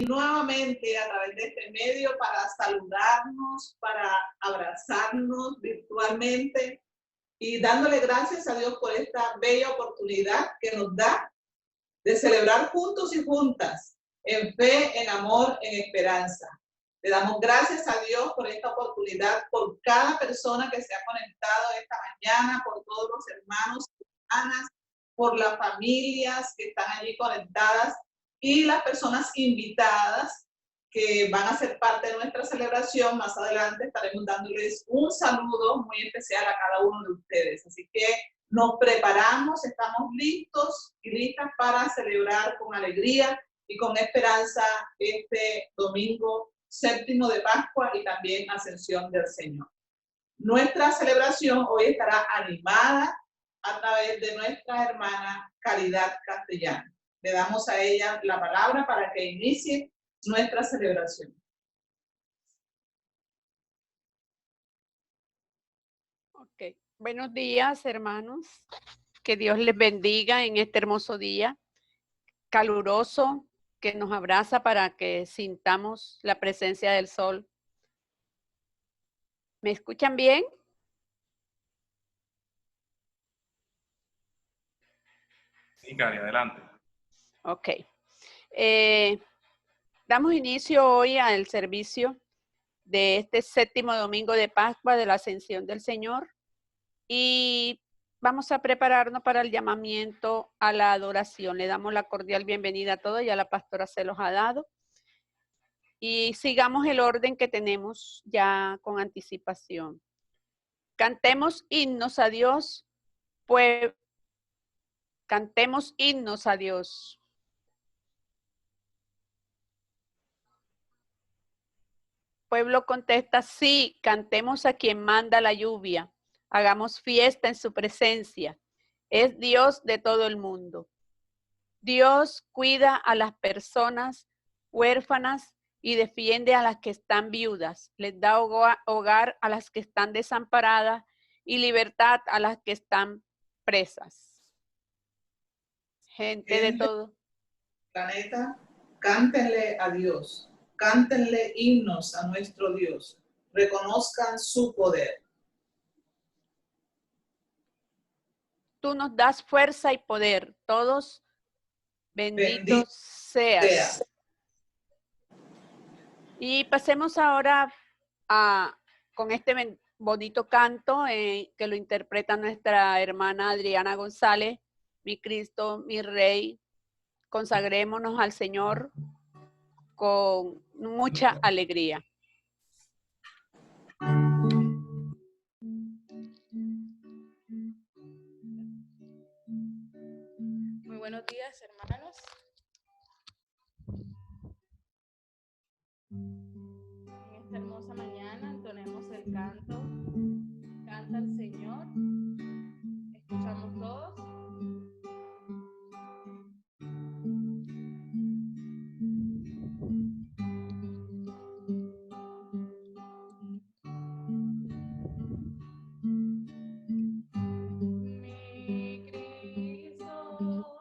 nuevamente a través de este medio para saludarnos, para abrazarnos virtualmente y dándole gracias a Dios por esta bella oportunidad que nos da de celebrar juntos y juntas, en fe, en amor, en esperanza. Le damos gracias a Dios por esta oportunidad, por cada persona que se ha conectado esta mañana, por todos los hermanos y hermanas, por las familias que están allí conectadas y las personas invitadas que van a ser parte de nuestra celebración. Más adelante estaremos dándoles un saludo muy especial a cada uno de ustedes. Así que nos preparamos, estamos listos y listas para celebrar con alegría y con esperanza este domingo séptimo de Pascua y también Ascensión del Señor. Nuestra celebración hoy estará animada a través de nuestra hermana Caridad Castellano. Le damos a ella la palabra para que inicie nuestra celebración. Ok, buenos días, hermanos. Que Dios les bendiga en este hermoso día caluroso que nos abraza para que sintamos la presencia del sol. ¿Me escuchan bien? Sí, Cari, adelante. Ok. Damos inicio hoy al servicio de este séptimo domingo de Pascua de la Ascensión del Señor y vamos a prepararnos para el llamamiento a la adoración. Le damos la cordial bienvenida a todos, ya la pastora se los ha dado. Y sigamos el orden que tenemos ya con anticipación. Cantemos himnos a Dios, pues cantemos himnos a Dios. Pueblo contesta, sí, cantemos a quien manda la lluvia, hagamos fiesta en su presencia. Es Dios de todo el mundo. Dios cuida a las personas huérfanas y defiende a las que están viudas, les da hogar a las que están desamparadas y libertad a las que están presas. Gente de todo planeta, cántenle a Dios, cántenle himnos a nuestro Dios, reconozcan su poder. Tú nos das fuerza y poder, todos benditos seas. Y pasemos ahora con este bonito canto que lo interpreta nuestra hermana Adriana González, mi Cristo, mi Rey. Consagrémonos al Señor con mucha alegría. Muy buenos días, hermanos. En esta hermosa mañana entonemos el canto Canta al Señor. Escuchamos todos. Mi Cristo,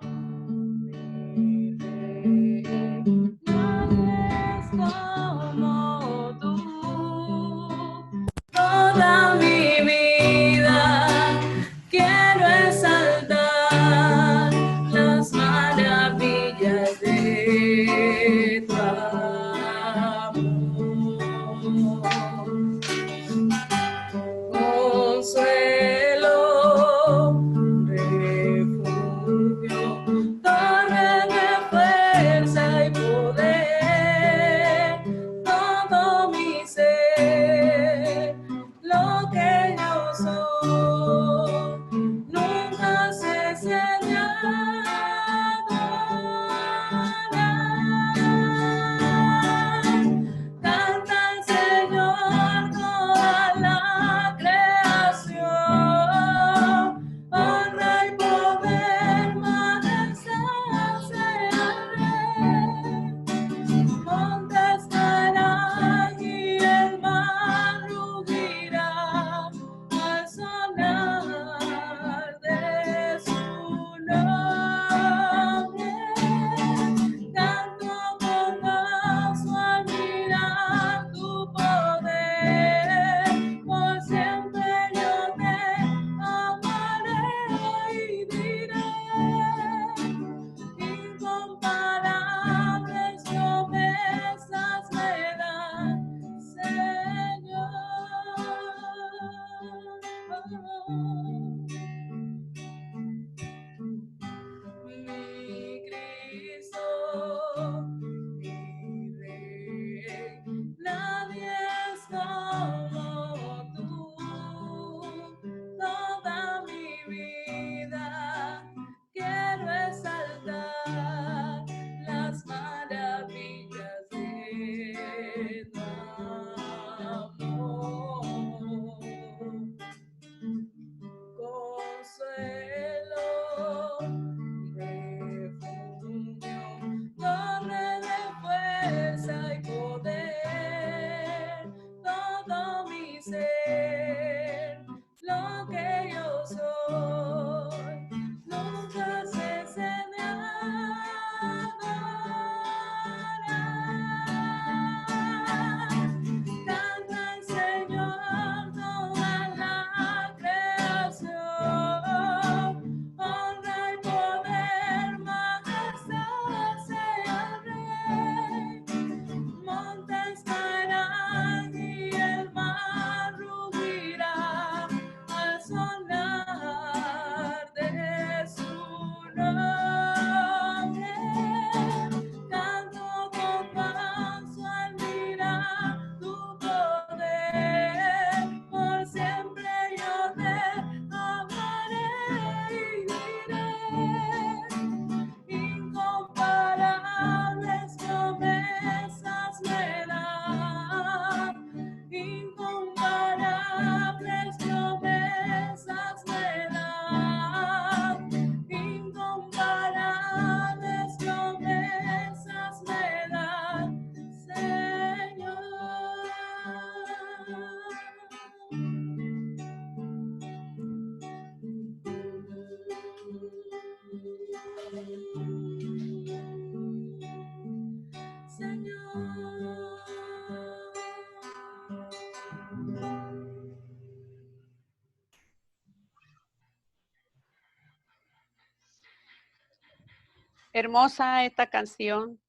Hermosa esta canción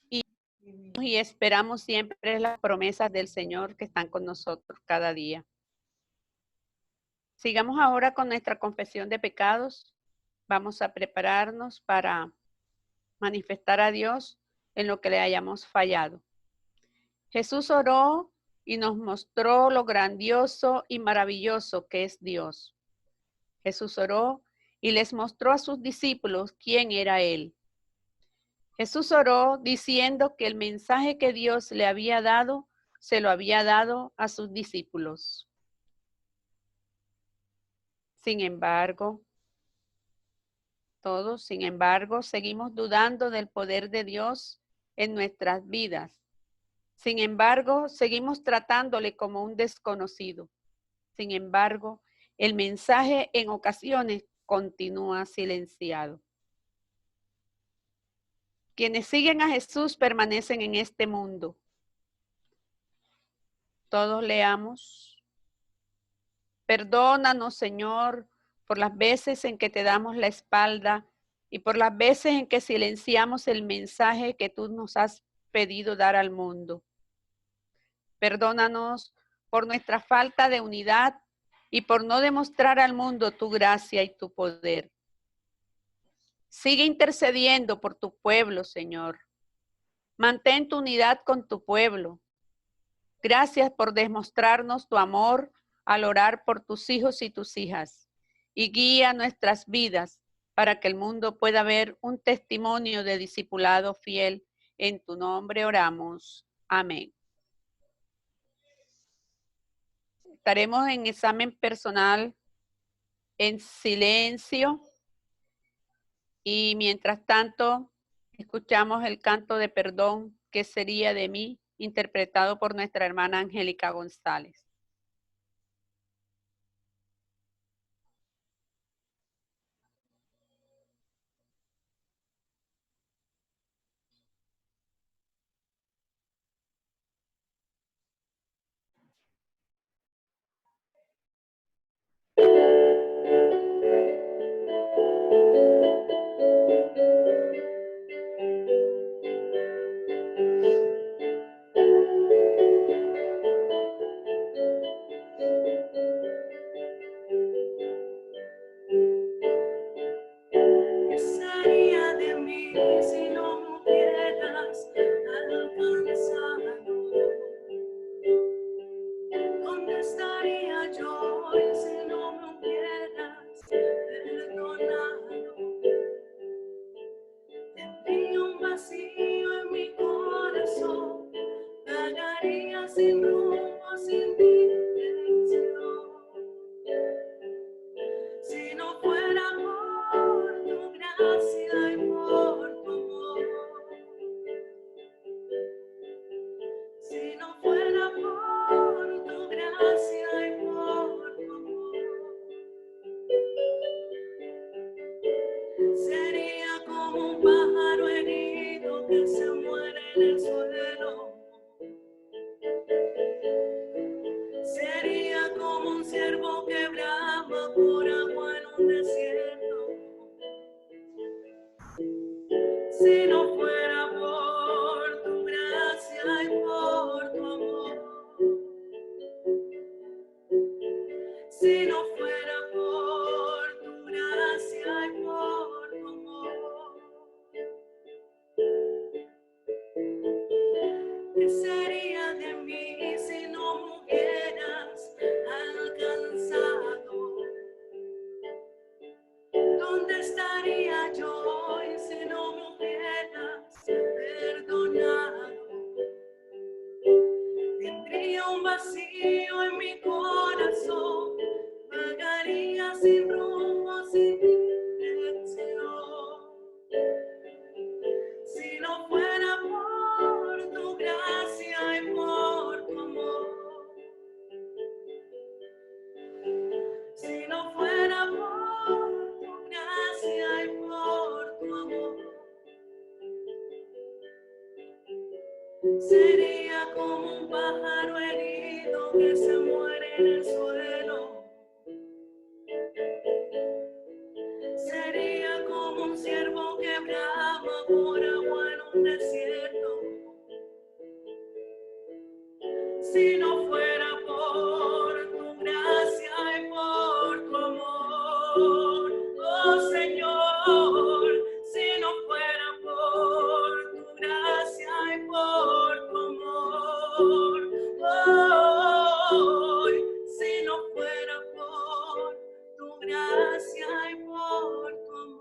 y esperamos siempre las promesas del Señor que están con nosotros cada día. Sigamos ahora con nuestra confesión de pecados. Vamos a prepararnos para manifestar a Dios en lo que le hayamos fallado. Jesús oró y nos mostró lo grandioso y maravilloso que es Dios. Jesús oró y les mostró a sus discípulos quién era Él. Jesús oró diciendo que el mensaje que Dios le había dado, se lo había dado a sus discípulos. Sin embargo, seguimos dudando del poder de Dios en nuestras vidas. Sin embargo, seguimos tratándole como un desconocido. Sin embargo, el mensaje en ocasiones continúa silenciado. Quienes siguen a Jesús permanecen en este mundo. Todos leamos. Perdónanos, Señor, por las veces en que te damos la espalda y por las veces en que silenciamos el mensaje que tú nos has pedido dar al mundo. Perdónanos por nuestra falta de unidad y por no demostrar al mundo tu gracia y tu poder. Sigue intercediendo por tu pueblo, Señor. Mantén tu unidad con tu pueblo. Gracias por demostrarnos tu amor al orar por tus hijos y tus hijas. Y guía nuestras vidas para que el mundo pueda ver un testimonio de discipulado fiel. En tu nombre oramos. Amén. Estaremos en examen personal en silencio. Y mientras tanto, escuchamos el canto de perdón, ¿qué sería de mí?, interpretado por nuestra hermana Angélica González. Sería como un pájaro herido que se muere en el suelo. Sería como un ciervo que brama si no fuera por tu gracia y por tu amor. Oh Señor, si no fuera por tu gracia y por tu amor. Oh, si no fuera por tu gracia y por tu amor.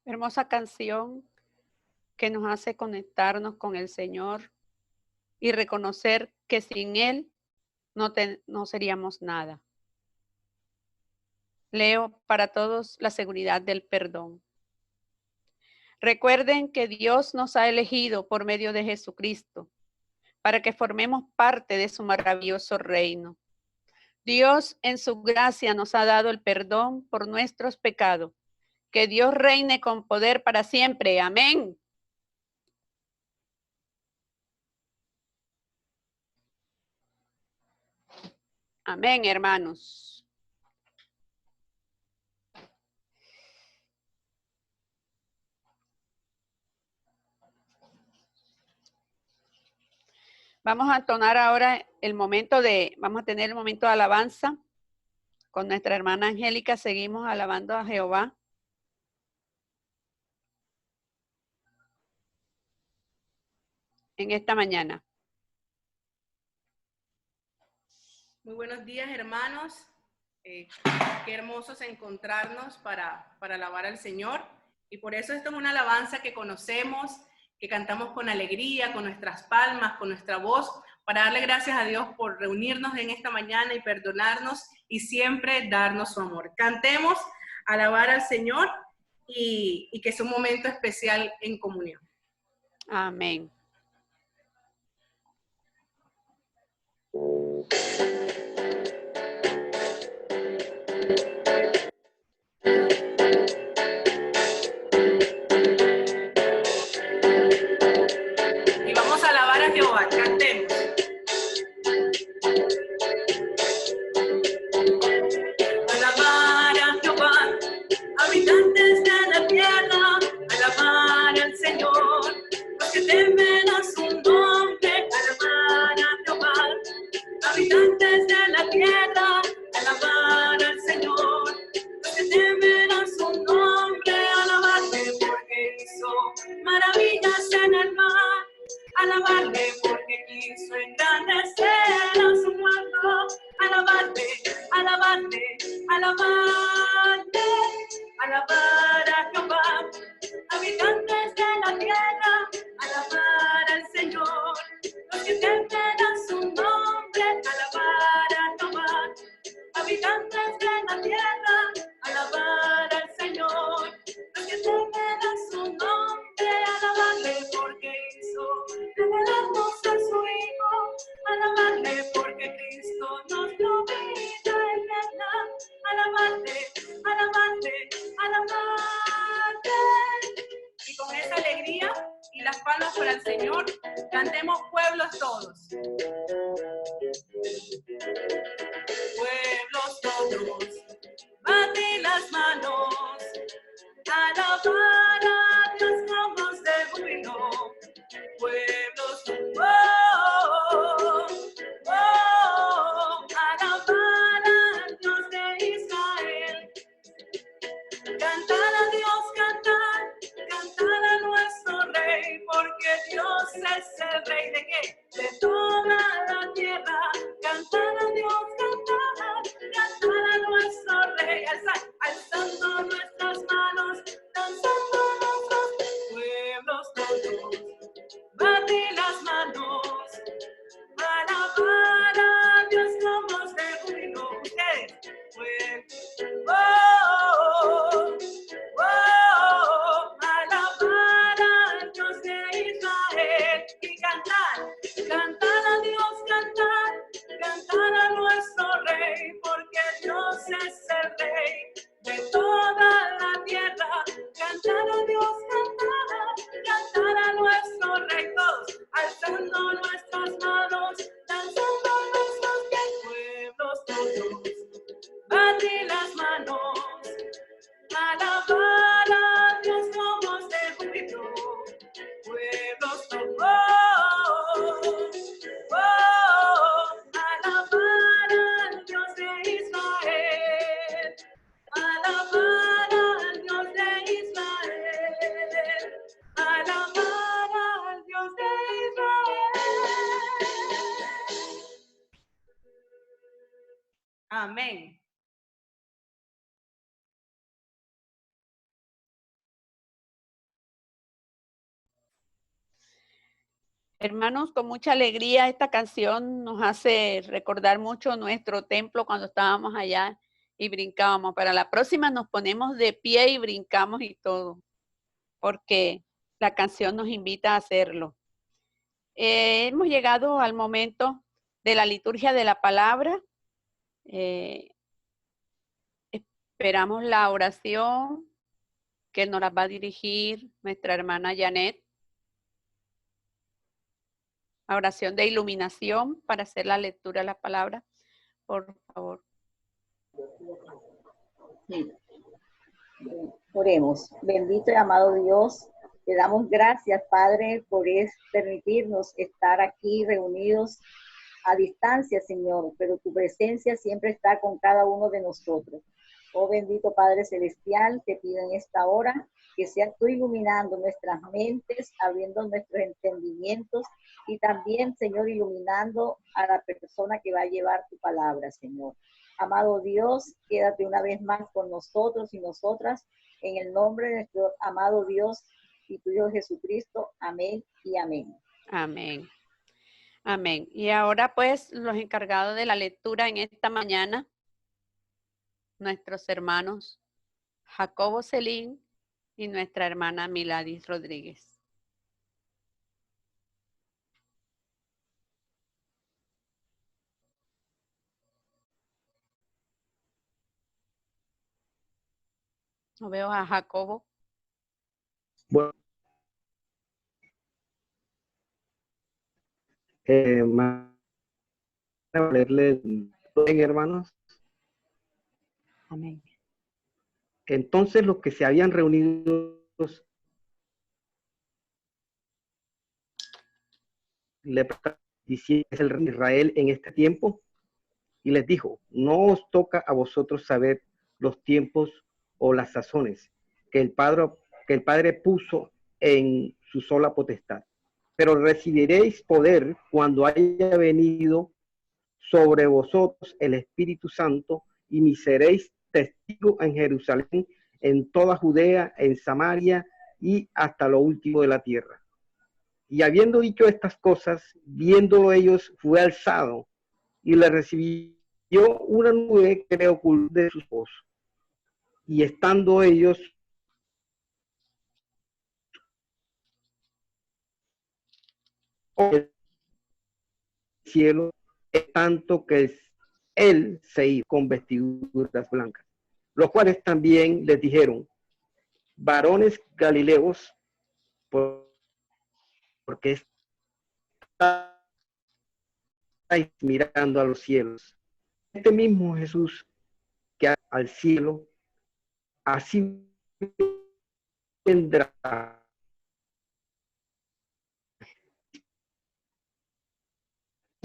Hermosa canción que nos hace conectarnos con el Señor y reconocer que sin Él no seríamos nada. Leo para todos la seguridad del perdón. Recuerden que Dios nos ha elegido por medio de Jesucristo para que formemos parte de su maravilloso reino. Dios en su gracia nos ha dado el perdón por nuestros pecados. Que Dios reine con poder para siempre. Amén. Amén, hermanos. Vamos a entonar ahora vamos a tener el momento de alabanza. Con nuestra hermana Angélica seguimos alabando a Jehová. En esta mañana. Muy buenos días, hermanos. Qué hermosos encontrarnos para alabar al Señor. Y por eso esto es una alabanza que conocemos, que cantamos con alegría, con nuestras palmas, con nuestra voz, para darle gracias a Dios por reunirnos en esta mañana y perdonarnos y siempre darnos su amor. Cantemos, alabar al Señor y que es un momento especial en comunión. Amén. Y vamos a alabar a Jehová, cantemos. Alabar a Jehová, habitantes de la tierra, alabar al Señor, los que temen a su nombre, alabar a Jehová, habitantes de la tierra, alabar al Señor, los que temen a su nombre, alabarle porque hizo maravillas en el mar, alabarle porque quiso engrandecer a su pueblo, alabarle, alabarle, alabarle, alabar a Jehová, habitantes de la tierra, alabar al Señor, los que temen a su nombre, alabar a Jehová, habitantes de la tierra, alabar al Señor, los que temen a su nombre, alabarle porque hizo revelarnos a su Hijo, alabarle porque Cristo nos dio vida eterna, alabarle, alabarle, alabarle. Y con esa alegría y las palmas para el Señor, cantemos pueblos todos. Pueblos todos, batid las manos, alabar a Dios con voz de júbilo. Pueblos, oh, oh, alabar a Dios de Israel. Cantar a Dios, cantar a nuestro Rey, porque Dios es el Rey de qué? De toda la tierra. Cantar a Dios, cantar a nuestro Rey, alzando nuestras manos, danzando nuestros pueblos todos, batid las manos, alabar a Dios con voz de júbilo. Ustedes, pues, oh, oh, alabar a Dios de Israel y cantar levantando nuestras manos, lanzando nuestros pies, pueblos todos, batir las manos, alabar a Dios somos de júbilo, pueblos todos, alabar al Dios de Israel, alabar al Dios de Israel, alabar al Dios de Israel. Amén. Hermanos, con mucha alegría esta canción nos hace recordar mucho nuestro templo cuando estábamos allá y brincábamos. Para la próxima nos ponemos de pie y brincamos y todo, porque la canción nos invita a hacerlo. Hemos llegado al momento de la liturgia de la palabra. Esperamos la oración que nos la va a dirigir nuestra hermana Janet. La oración de iluminación para hacer la lectura de la palabra, por favor. Sí. Oremos. Bendito y amado Dios, te damos gracias, Padre, por permitirnos estar aquí reunidos a distancia, Señor, pero tu presencia siempre está con cada uno de nosotros. Oh bendito Padre Celestial, te pido en esta hora que seas tú iluminando nuestras mentes, abriendo nuestros entendimientos y también, Señor, iluminando a la persona que va a llevar tu palabra, Señor. Amado Dios, quédate una vez más con nosotros y nosotras, en el nombre de nuestro amado Dios y tu Hijo Jesucristo. Amén y amén. Amén. Amén. Y ahora pues los encargados de la lectura en esta mañana, nuestros hermanos Jacobo Celín y nuestra hermana Miladis Rodríguez. No veo a Jacobo. Bueno, leerle bien, hermanos. Amén. Entonces los que se habían reunido le diciendo es el rey de Israel en este tiempo y les dijo: no os toca a vosotros saber los tiempos o las sazones que el Padre puso en su sola potestad, pero recibiréis poder cuando haya venido sobre vosotros el Espíritu Santo, y me seréis testigos en Jerusalén, en toda Judea, en Samaria y hasta lo último de la tierra. Y habiendo dicho estas cosas, viéndolo ellos, fue alzado y le recibió una nube que le ocultó de sus ojos. Y estando ellos en el cielo, tanto que él se iba con vestiduras blancas, los cuales también les dijeron: varones galileos, porque estáis mirando a los cielos. Este mismo Jesús que al cielo, así vendrá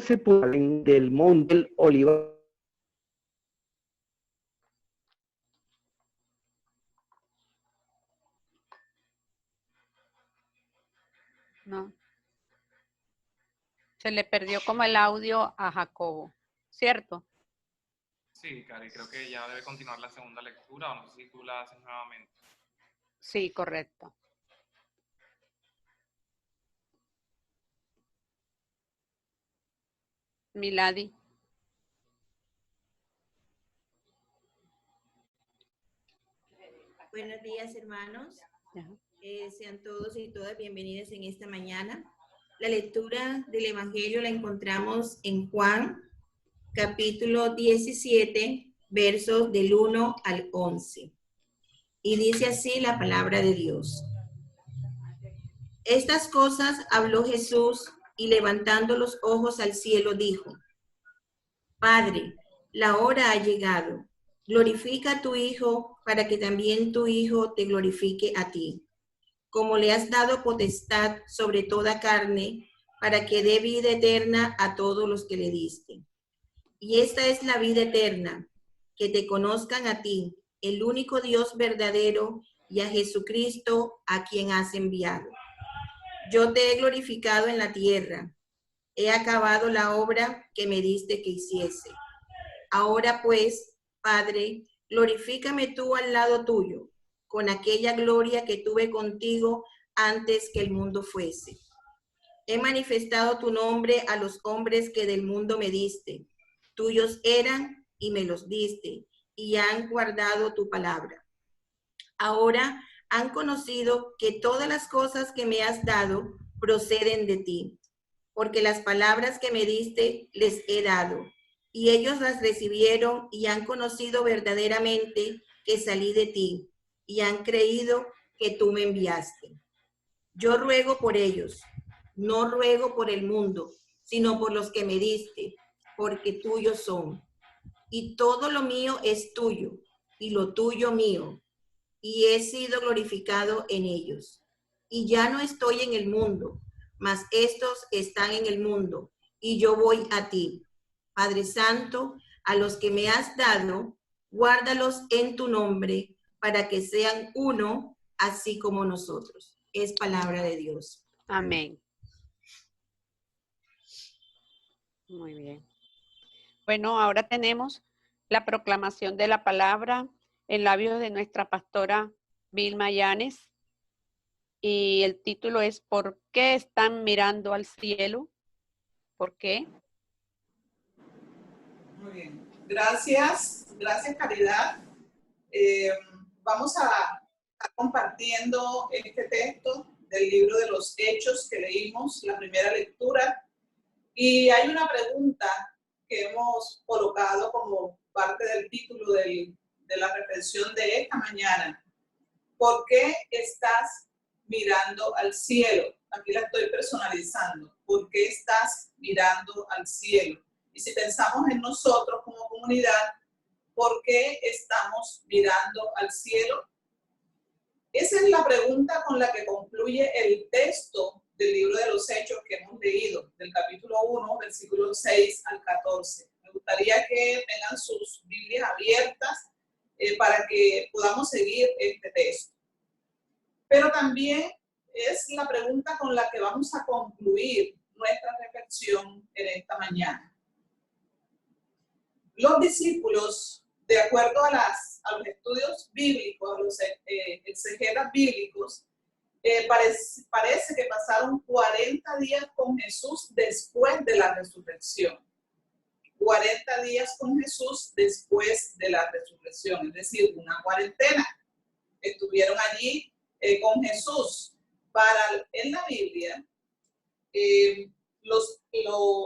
del monte del Olivar. No. Se le perdió como el audio a Jacobo, ¿cierto? Sí, Cari, creo que ya debe continuar la segunda lectura, o no sé si tú la haces nuevamente. Sí, correcto. Milady. Buenos días, hermanos. Sean todos y todas bienvenidos en esta mañana. La lectura del Evangelio la encontramos en Juan, capítulo 17, versos del 1 al 11. Y dice así la palabra de Dios. Estas cosas habló Jesús y levantando los ojos al cielo dijo: Padre, la hora ha llegado. Glorifica a tu Hijo para que también tu Hijo te glorifique a ti, como le has dado potestad sobre toda carne, para que dé vida eterna a todos los que le diste. Y esta es la vida eterna, que te conozcan a ti, el único Dios verdadero, y a Jesucristo, a quien has enviado. Yo te he glorificado en la tierra, he acabado la obra que me diste que hiciese. Ahora pues, Padre, glorifícame tú al lado tuyo, con aquella gloria que tuve contigo antes que el mundo fuese. He manifestado tu nombre a los hombres que del mundo me diste. Tuyos eran y me los diste, y han guardado tu palabra. Ahora han conocido que todas las cosas que me has dado proceden de ti, porque las palabras que me diste les he dado, y ellos las recibieron y han conocido verdaderamente que salí de ti, y han creído que tú me enviaste. Yo ruego por ellos, no ruego por el mundo, sino por los que me diste, porque tuyos son. Y todo lo mío es tuyo, y lo tuyo mío, y he sido glorificado en ellos. Y ya no estoy en el mundo, mas estos están en el mundo, y yo voy a ti. Padre Santo, a los que me has dado, guárdalos en tu nombre, para que sean uno, así como nosotros. Es palabra de Dios. Amén. Muy bien. Bueno, ahora tenemos la proclamación de la palabra en labios de nuestra pastora Vilma Yanes. Y el título es ¿Por qué están mirando al cielo? ¿Por qué? Muy bien. Gracias Caridad. Vamos a compartiendo este texto del libro de los Hechos que leímos, la primera lectura. Y hay una pregunta que hemos colocado como parte del título de la reflexión de esta mañana. ¿Por qué estás mirando al cielo? Aquí la estoy personalizando. ¿Por qué estás mirando al cielo? Y si pensamos en nosotros como comunidad, ¿por qué estamos mirando al cielo? Esa es la pregunta con la que concluye el texto del libro de los Hechos que hemos leído, del capítulo 1, versículos 6 al 14. Me gustaría que tengan sus Biblias abiertas para que podamos seguir este texto. Pero también es la pregunta con la que vamos a concluir nuestra reflexión en esta mañana. Los discípulos, de acuerdo a los estudios bíblicos, a los exegetas bíblicos, parece que pasaron 40 días con Jesús después de la resurrección. 40 días con Jesús después de la resurrección, es decir, una cuarentena. Estuvieron allí con Jesús. En la Biblia,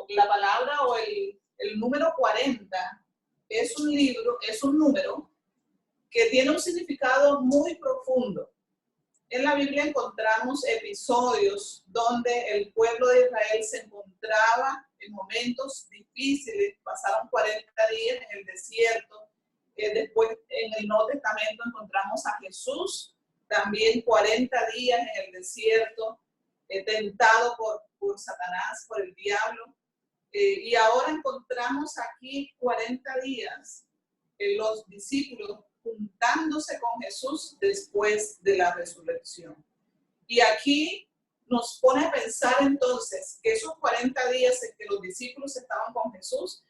la palabra o el número 40 es un número que tiene un significado muy profundo. En la Biblia encontramos episodios donde el pueblo de Israel se encontraba en momentos difíciles, pasaron 40 días en el desierto. Después en el Nuevo Testamento encontramos a Jesús, también 40 días en el desierto, tentado por Satanás, por el diablo. Y ahora encontramos aquí 40 días los discípulos juntándose con Jesús después de la resurrección. Y aquí nos pone a pensar entonces que esos 40 días en que los discípulos estaban con Jesús,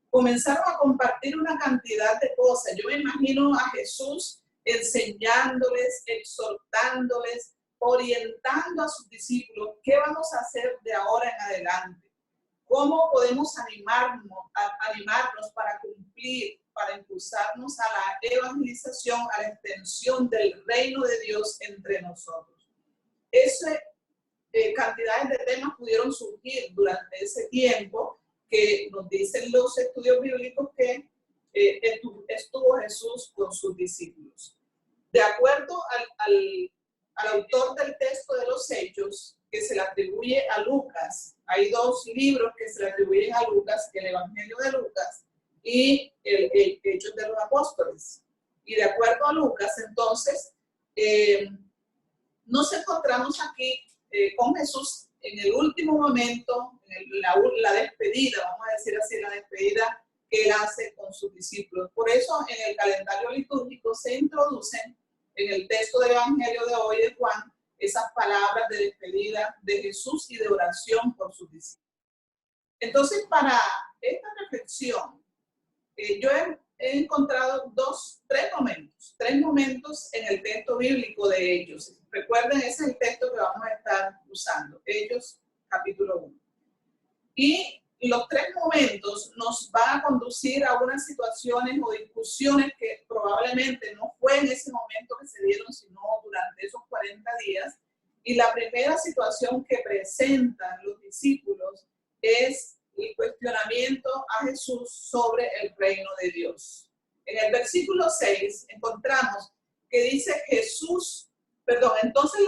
comenzaron a compartir una cantidad de cosas. Yo me imagino a Jesús enseñándoles, exhortándoles, orientando a sus discípulos, ¿qué vamos a hacer de ahora en adelante? ¿Cómo podemos animarnos para cumplir, para impulsarnos a la evangelización, a la extensión del reino de Dios entre nosotros? Cantidades de temas pudieron surgir durante ese tiempo que nos dicen los estudios bíblicos que estuvo Jesús con sus discípulos. De acuerdo al autor del texto de los Hechos, que se le atribuye a Lucas, hay dos libros que se le atribuyen a Lucas, el Evangelio de Lucas y el Hechos de los Apóstoles. Y de acuerdo a Lucas, entonces, nos encontramos aquí con Jesús en el último momento, en la despedida, vamos a decir así, la despedida que él hace con sus discípulos. Por eso en el calendario litúrgico se introducen en el texto del Evangelio de hoy de Juan esas palabras de despedida de Jesús y de oración por sus discípulos. Entonces, para esta reflexión, yo he encontrado tres momentos en el texto bíblico de Hechos. Recuerden, ese es el texto que vamos a estar usando, Hechos capítulo 1. Y los tres momentos nos van a conducir a unas situaciones o discusiones que probablemente no fue en ese momento que se dieron, sino durante esos 40 días. Y la primera situación que presentan los discípulos es el cuestionamiento a Jesús sobre el reino de Dios. En el versículo 6 encontramos que dice entonces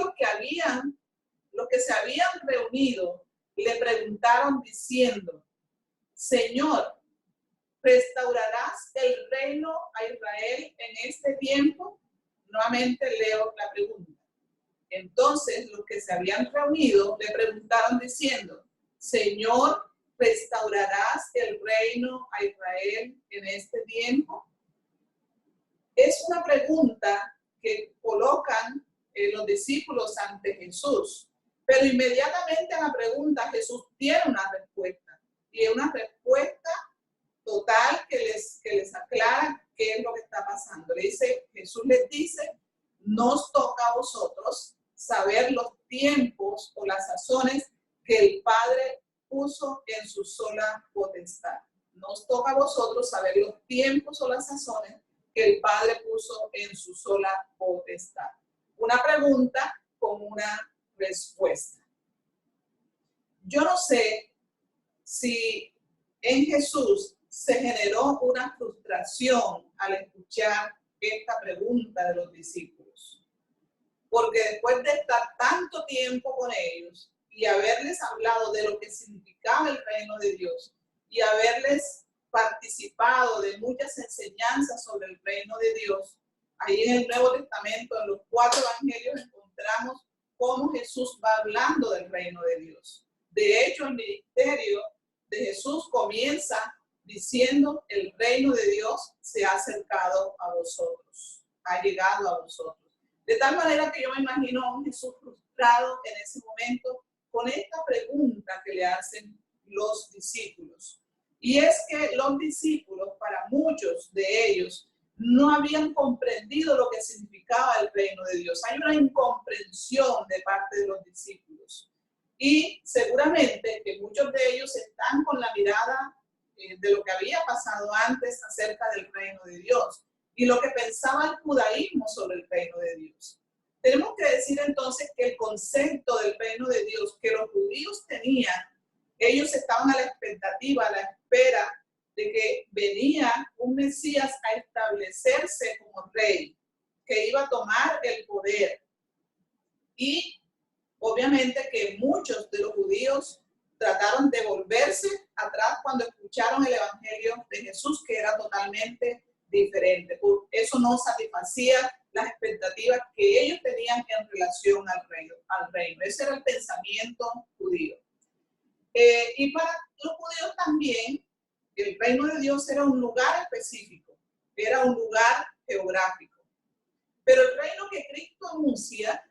los que se habían reunido le preguntaron diciendo, Señor, ¿restaurarás el reino a Israel en este tiempo? Nuevamente leo la pregunta. Entonces los que se habían reunido le preguntaron diciendo, Señor, ¿restaurarás el reino a Israel en este tiempo? Es una pregunta que colocan los discípulos ante Jesús, pero inmediatamente a la pregunta Jesús tiene una respuesta, y es una respuesta total que les aclara qué es lo que está pasando. Jesús les dice, nos toca a vosotros saber los tiempos o las sazones que el Padre puso en su sola potestad. Nos toca a vosotros saber los tiempos o las sazones que el Padre puso en su sola potestad. Una pregunta con una respuesta. Yo no sé si en Jesús se generó una frustración al escuchar esta pregunta de los discípulos, porque después de estar tanto tiempo con ellos y haberles hablado de lo que significaba el reino de Dios y haberles participado de muchas enseñanzas sobre el reino de Dios, ahí en el Nuevo Testamento, en los 4 evangelios, encontramos cómo Jesús va hablando del reino de Dios. De hecho, el ministerio de Jesús comienza diciendo, el reino de Dios se ha acercado a vosotros, ha llegado a vosotros. De tal manera que yo me imagino a un Jesús frustrado en ese momento con esta pregunta que le hacen los discípulos. Y es que los discípulos, para muchos de ellos, no habían comprendido lo que significaba el reino de Dios. Hay una incomprensión de parte de los discípulos. Y seguramente que muchos de ellos están con la mirada de lo que había pasado antes acerca del reino de Dios y lo que pensaba el judaísmo sobre el reino de Dios. Tenemos que decir entonces que el concepto del reino de Dios que los judíos tenían, ellos estaban a la expectativa, a la espera de que venía un Mesías a establecerse como rey, que iba a tomar el poder. Y obviamente que muchos de los judíos trataron de volverse atrás cuando escucharon el evangelio de Jesús, que era totalmente diferente. Por eso no satisfacía las expectativas que ellos tenían en relación al reino. Ese era el pensamiento judío. Y para los judíos también, el reino de Dios era un lugar específico, era un lugar geográfico. Pero el reino que Cristo anuncia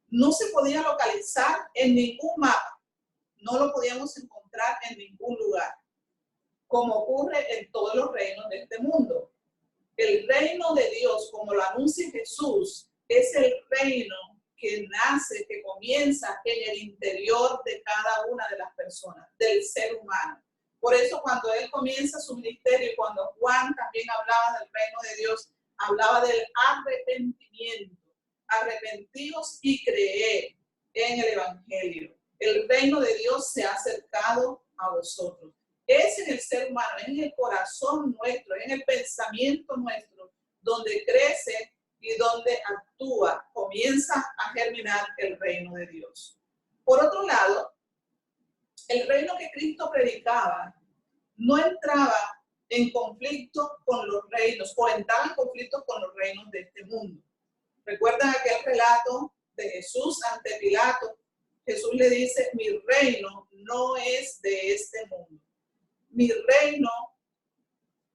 no se podía localizar en ningún mapa, no lo podíamos encontrar en ningún lugar, como ocurre en todos los reinos de este mundo. El reino de Dios, como lo anuncia Jesús, es el reino que nace, que comienza en el interior de cada una de las personas, del ser humano. Por eso cuando él comienza su ministerio, y cuando Juan también hablaba del reino de Dios, hablaba del arrepentimiento. Arrepentidos y creed en el evangelio. El reino de Dios se ha acercado a vosotros. Es en el ser humano, es en el corazón nuestro, es en el pensamiento nuestro, donde crece y donde actúa, comienza a germinar el reino de Dios. Por otro lado, el reino que Cristo predicaba no entraba en conflicto con los reinos, o entraba en conflicto con los reinos de este mundo. ¿Recuerdan aquel relato de Jesús ante Pilato? Jesús le dice, mi reino no es de este mundo. Mi reino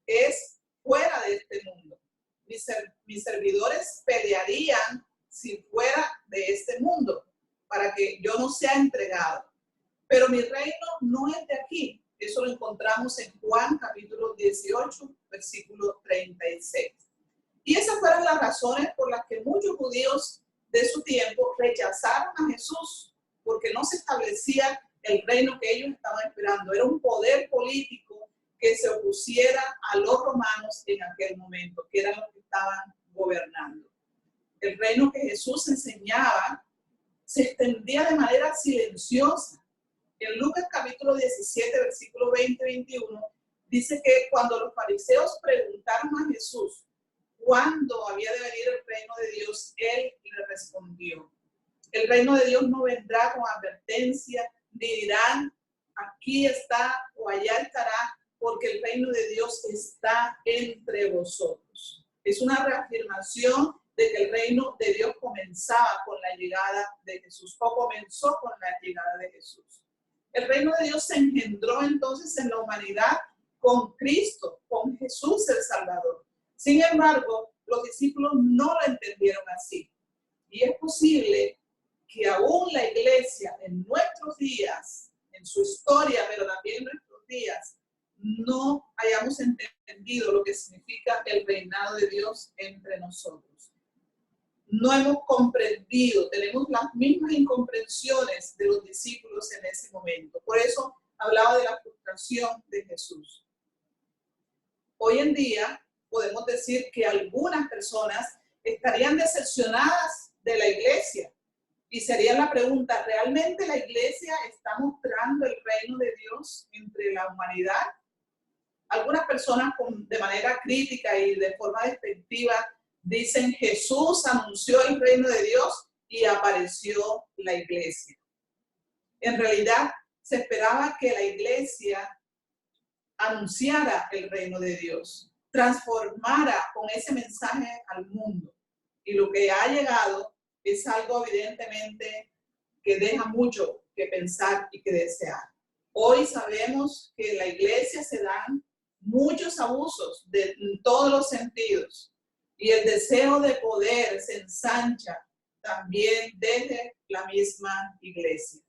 es fuera de este mundo. Mis servidores pelearían si fuera de este mundo, para que yo no sea entregado. Pero mi reino no es de aquí. Eso lo encontramos en Juan capítulo 18, versículo 36. Y esas fueron las razones por las que muchos judíos de su tiempo rechazaron a Jesús, porque no se establecía el reino que ellos estaban esperando. Era un poder político que se opusiera a los romanos en aquel momento, que eran los que estaban gobernando. El reino que Jesús enseñaba se extendía de manera silenciosa. En Lucas capítulo 17, versículo 20-21, dice que cuando los fariseos preguntaron a Jesús cuándo había de venir el reino de Dios, él le respondió, el reino de Dios no vendrá con advertencia, ni dirán, aquí está o allá estará, porque el reino de Dios está entre vosotros. Es una reafirmación de que el reino de Dios comenzaba con la llegada de Jesús, o comenzó con la llegada de Jesús. El reino de Dios se engendró entonces en la humanidad con Cristo, con Jesús el Salvador. Sin embargo, los discípulos no lo entendieron así. Y es posible que aún la iglesia en nuestros días, en su historia, pero también en nuestros días, no hayamos entendido lo que significa el reinado de Dios entre nosotros. No hemos comprendido, tenemos las mismas incomprensiones de los discípulos en ese momento. Por eso hablaba de la frustración de Jesús. Hoy en día podemos decir que algunas personas estarían decepcionadas de la iglesia. Y sería la pregunta, ¿realmente la iglesia está mostrando el reino de Dios entre la humanidad? Algunas personas de manera crítica y de forma despectiva dicen, Jesús anunció el reino de Dios y apareció la iglesia. En realidad, se esperaba que la iglesia anunciara el reino de Dios, transformara con ese mensaje al mundo. Y lo que ha llegado es algo evidentemente que deja mucho que pensar y que desear. Hoy sabemos que en la iglesia se dan muchos abusos en todos los sentidos. Y el deseo de poder se ensancha también desde la misma iglesia.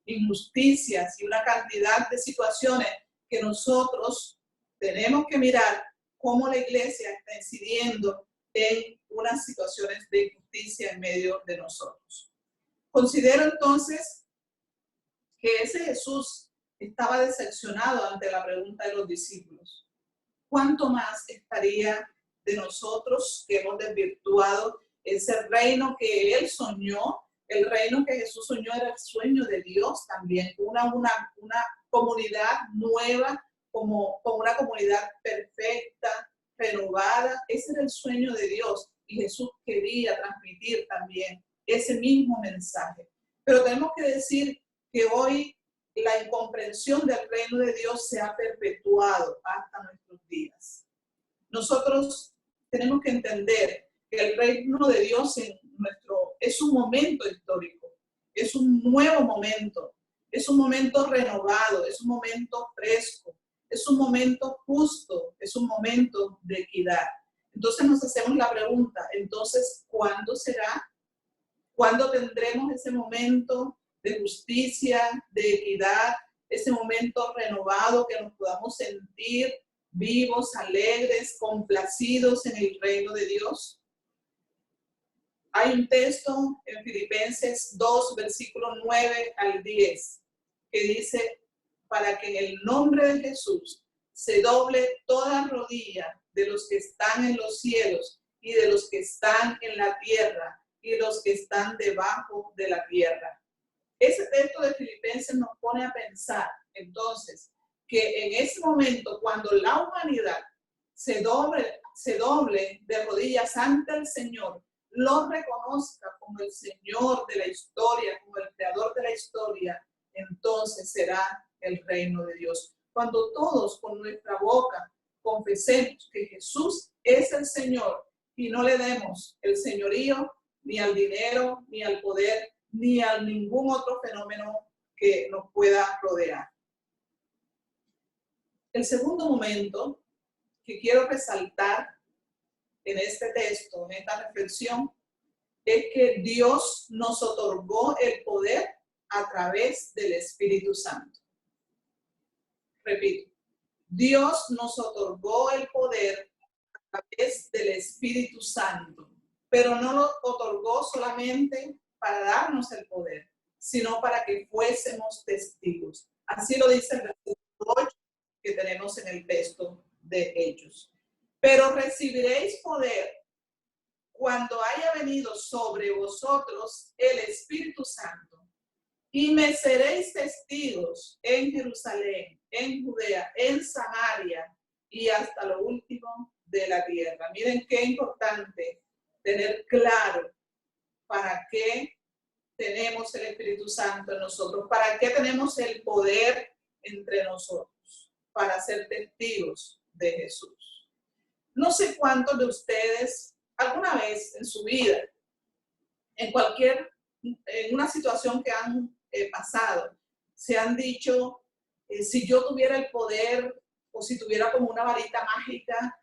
Injusticias y una cantidad de situaciones que nosotros tenemos que mirar cómo la iglesia está incidiendo en unas situaciones de injusticia en medio de nosotros. Considero entonces que ese Jesús estaba decepcionado ante la pregunta de los discípulos. ¿Cuánto más estaría de nosotros que hemos desvirtuado ese reino que él soñó? El reino que Jesús soñó era el sueño de Dios también, una comunidad nueva, como una comunidad perfecta, renovada. Ese era el sueño de Dios y Jesús quería transmitir también ese mismo mensaje. Pero tenemos que decir que hoy la incomprensión del reino de Dios se ha perpetuado hasta nuestros días. Nosotros tenemos que entender que el reino de Dios es un momento histórico, es un nuevo momento, es un momento renovado, es un momento fresco, es un momento justo, es un momento de equidad. Entonces nos hacemos la pregunta, entonces, ¿cuándo será? ¿Cuándo tendremos ese momento de justicia, de equidad, ese momento renovado que nos podamos sentir vivos, alegres, complacidos en el reino de Dios? Hay un texto en Filipenses 2, versículo 9 al 10, que dice, para que en el nombre de Jesús se doble toda rodilla de los que están en los cielos y de los que están en la tierra y los que están debajo de la tierra. Ese texto de Filipenses nos pone a pensar, entonces, que en ese momento, cuando la humanidad se doble de rodillas ante el Señor, lo reconozca como el Señor de la historia, como el creador de la historia, entonces será el reino de Dios. Cuando todos con nuestra boca confesemos que Jesús es el Señor y no le demos el señorío ni al dinero, ni al poder, ni a ningún otro fenómeno que nos pueda rodear. El segundo momento que quiero resaltar en este texto, en esta reflexión, es que Dios nos otorgó el poder a través del Espíritu Santo. Repito, Dios nos otorgó el poder a través del Espíritu Santo, pero no lo otorgó solamente para darnos el poder, sino para que fuésemos testigos. Así lo dice el versículo 8 que tenemos en el texto de Hechos. Pero recibiréis poder cuando haya venido sobre vosotros el Espíritu Santo, y me seréis testigos en Jerusalén, en Judea, en Samaria y hasta lo último de la tierra. Miren qué importante tener claro para qué tenemos el Espíritu Santo en nosotros, para qué tenemos el poder entre nosotros, para ser testigos de Jesús. No sé cuántos de ustedes alguna vez en su vida, en una situación que han pasado, se han dicho, si yo tuviera el poder o si tuviera como una varita mágica,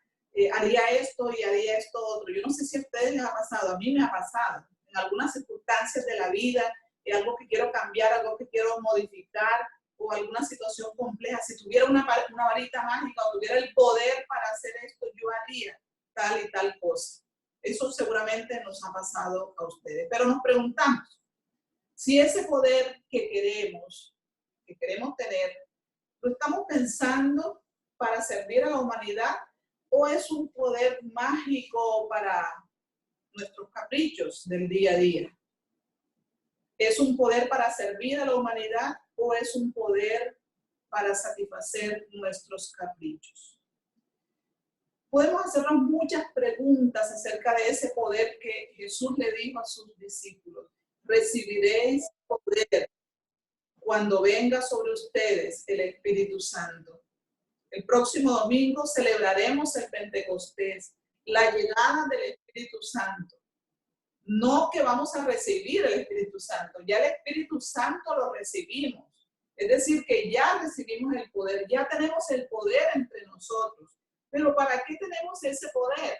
haría esto y haría esto otro. Yo no sé si a ustedes les ha pasado, a mí me ha pasado, en algunas circunstancias de la vida, algo que quiero cambiar, algo que quiero modificar o alguna situación compleja. Si tuviera una varita mágica o tuviera el poder para hacer esto, yo haría tal y tal cosa. Eso seguramente nos ha pasado a ustedes. Pero nos preguntamos, si ese poder que queremos tener, ¿lo estamos pensando para servir a la humanidad o es un poder mágico para nuestros caprichos del día a día? ¿Es un poder para servir a la humanidad o es un poder para satisfacer nuestros caprichos? Podemos hacernos muchas preguntas acerca de ese poder que Jesús le dijo a sus discípulos. Recibiréis poder cuando venga sobre ustedes el Espíritu Santo. El próximo domingo celebraremos el Pentecostés, la llegada del Espíritu Santo. No que vamos a recibir el Espíritu Santo, ya el Espíritu Santo lo recibimos. Es decir, que ya recibimos el poder, ya tenemos el poder entre nosotros. Pero ¿para qué tenemos ese poder?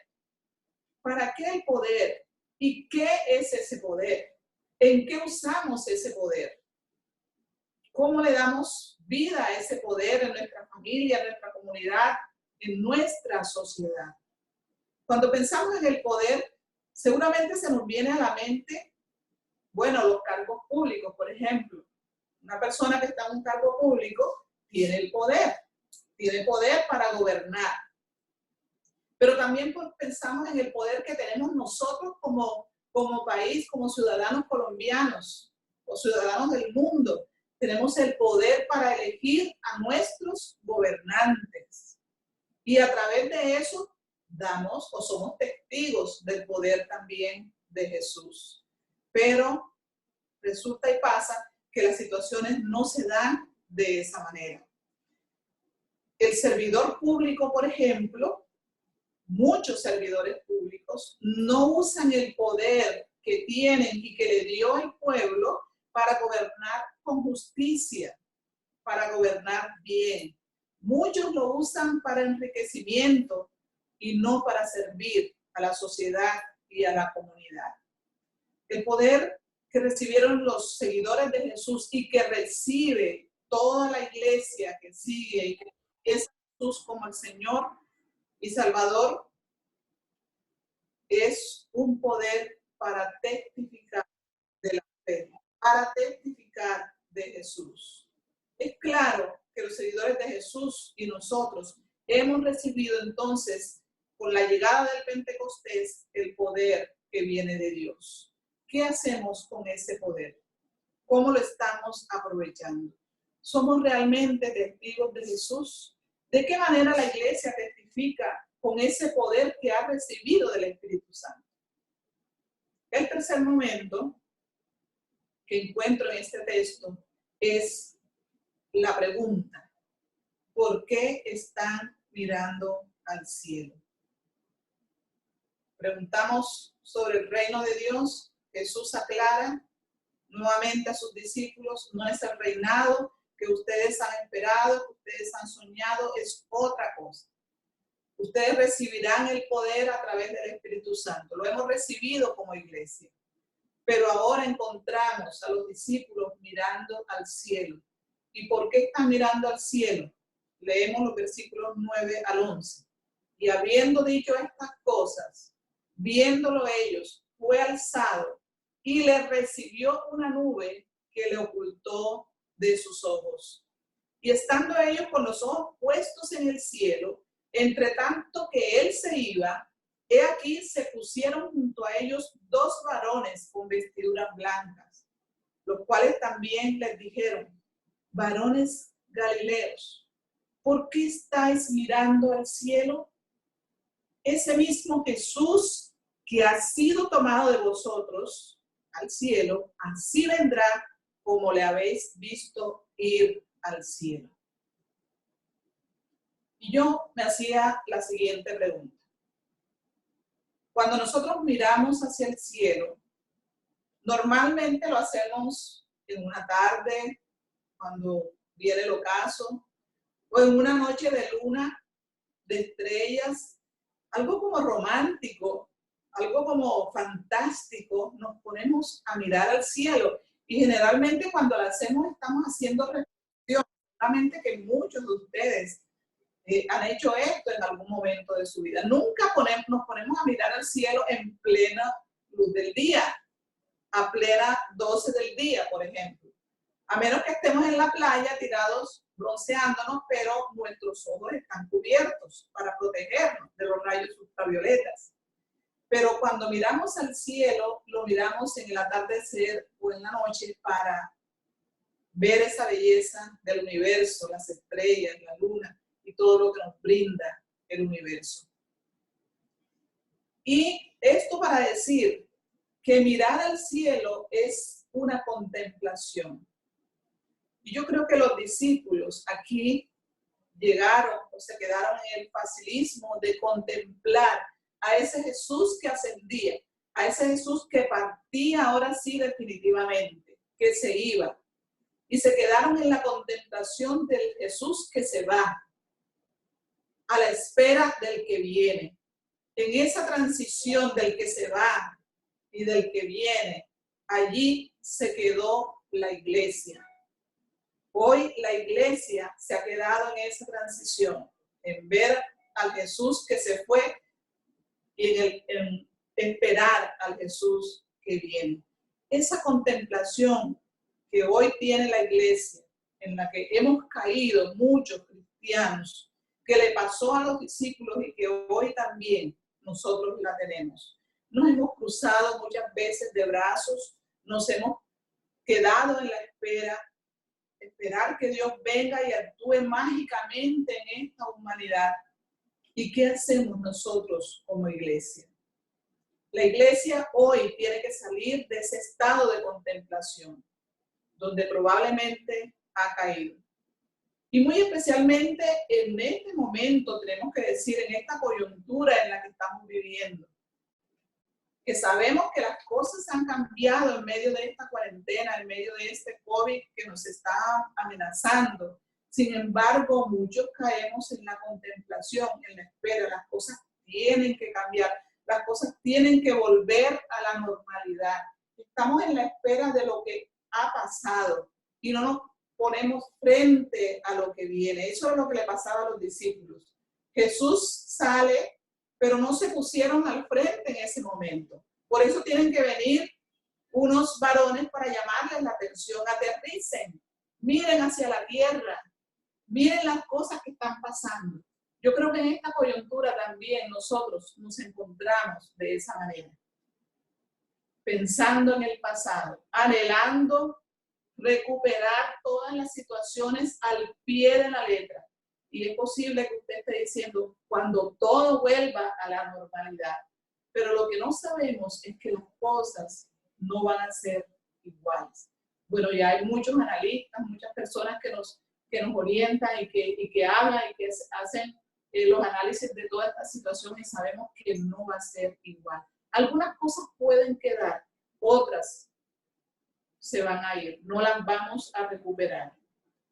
¿Para qué el poder? ¿Y qué es ese poder? ¿En qué usamos ese poder? ¿Cómo le damos vida a ese poder en nuestra familia, en nuestra comunidad, en nuestra sociedad? Cuando pensamos en el poder, seguramente se nos viene a la mente, bueno, los cargos públicos, por ejemplo. Una persona que está en un cargo público tiene el poder para gobernar. Pero también pensamos en el poder que tenemos nosotros como país, como ciudadanos colombianos o ciudadanos del mundo. Tenemos el poder para elegir a nuestros gobernantes. Y a través de eso damos o somos testigos del poder también de Jesús. Pero resulta y pasa que las situaciones no se dan de esa manera. El servidor público, por ejemplo, muchos servidores públicos no usan el poder que tienen y que le dio el pueblo para gobernar con justicia, para gobernar bien. Muchos lo usan para enriquecimiento y no para servir a la sociedad y a la comunidad. El poder que recibieron los seguidores de Jesús y que recibe toda la iglesia que sigue y que es Jesús como el Señor y Salvador, es un poder para testificar de la fe, para testificar de Jesús. Es claro que los seguidores de Jesús y nosotros hemos recibido entonces, con la llegada del Pentecostés, el poder que viene de Dios. ¿Qué hacemos con ese poder? ¿Cómo lo estamos aprovechando? ¿Somos realmente testigos de Jesús? ¿De qué manera la iglesia testifica con ese poder que ha recibido del Espíritu Santo? El tercer momento que encuentro en este texto es la pregunta, ¿por qué están mirando al cielo? Preguntamos sobre el reino de Dios. Jesús aclara nuevamente a sus discípulos, no es el reinado que ustedes han esperado, que ustedes han soñado, es otra cosa. Ustedes recibirán el poder a través del Espíritu Santo. Lo hemos recibido como iglesia. Pero ahora encontramos a los discípulos mirando al cielo. ¿Y por qué están mirando al cielo? Leemos los versículos 9 al 11. Y habiendo dicho estas cosas, viéndolo ellos, fue alzado y le recibió una nube que le ocultó de sus ojos. Y estando ellos con los ojos puestos en el cielo, entre tanto que él se iba, he aquí se pusieron junto a ellos 2 varones con vestiduras blancas, los cuales también les dijeron: varones galileos, ¿por qué estáis mirando al cielo? Ese mismo Jesús que ha sido tomado de vosotros al cielo, así vendrá como le habéis visto ir al cielo. Y yo me hacía la siguiente pregunta. Cuando nosotros miramos hacia el cielo, normalmente lo hacemos en una tarde, cuando viene el ocaso, o en una noche de luna, de estrellas, algo como romántico, algo como fantástico, nos ponemos a mirar al cielo. Y generalmente cuando lo hacemos estamos haciendo reflexión, solamente que muchos de ustedes han hecho esto en algún momento de su vida. Nunca nos ponemos a mirar al cielo en plena luz del día, a plena 12 del día, por ejemplo. A menos que estemos en la playa tirados, bronceándonos, pero nuestros ojos están cubiertos para protegernos de los rayos ultravioletas. Pero cuando miramos al cielo, lo miramos en el atardecer o en la noche para ver esa belleza del universo, las estrellas, la luna y todo lo que nos brinda el universo. Y esto para decir que mirar al cielo es una contemplación. Y yo creo que los discípulos aquí llegaron o se quedaron en el facilismo de contemplar a ese Jesús que ascendía, a ese Jesús que partía ahora sí definitivamente, que se iba. Y se quedaron en la contemplación del Jesús que se va, a la espera del que viene. En esa transición del que se va y del que viene, allí se quedó la iglesia. Hoy la iglesia se ha quedado en esa transición, en ver al Jesús que se fue y en esperar al Jesús que viene. Esa contemplación que hoy tiene la iglesia, en la que hemos caído muchos cristianos, que le pasó a los discípulos y que hoy también nosotros la tenemos. Nos hemos cruzado muchas veces de brazos, nos hemos quedado en la espera, esperar que Dios venga y actúe mágicamente en esta humanidad. ¿Y qué hacemos nosotros como iglesia? La iglesia hoy tiene que salir de ese estado de contemplación, donde probablemente ha caído. Y muy especialmente en este momento, tenemos que decir, en esta coyuntura en la que estamos viviendo, que sabemos que las cosas han cambiado en medio de esta cuarentena, en medio de este COVID que nos está amenazando. Sin embargo, muchos caemos en la contemplación, en la espera. Las cosas tienen que cambiar, las cosas tienen que volver a la normalidad. Estamos en la espera de lo que ha pasado y no nos ponemos frente a lo que viene. Eso es lo que le pasaba a los discípulos. Jesús sale, pero no se pusieron al frente en ese momento. Por eso tienen que venir unos varones para llamarles la atención. Aterricen, miren hacia la tierra, miren las cosas que están pasando. Yo creo que en esta coyuntura también nosotros nos encontramos de esa manera, pensando en el pasado, anhelando recuperar todas las situaciones al pie de la letra. Y es posible que usted esté diciendo, cuando todo vuelva a la normalidad. Pero lo que no sabemos es que las cosas no van a ser iguales. Bueno, ya hay muchos analistas, muchas personas que nos que nos orientan y que hablan y que hacen los análisis de toda esta situación, y sabemos que no va a ser igual. Algunas cosas pueden quedar, otras se van a ir, no las vamos a recuperar.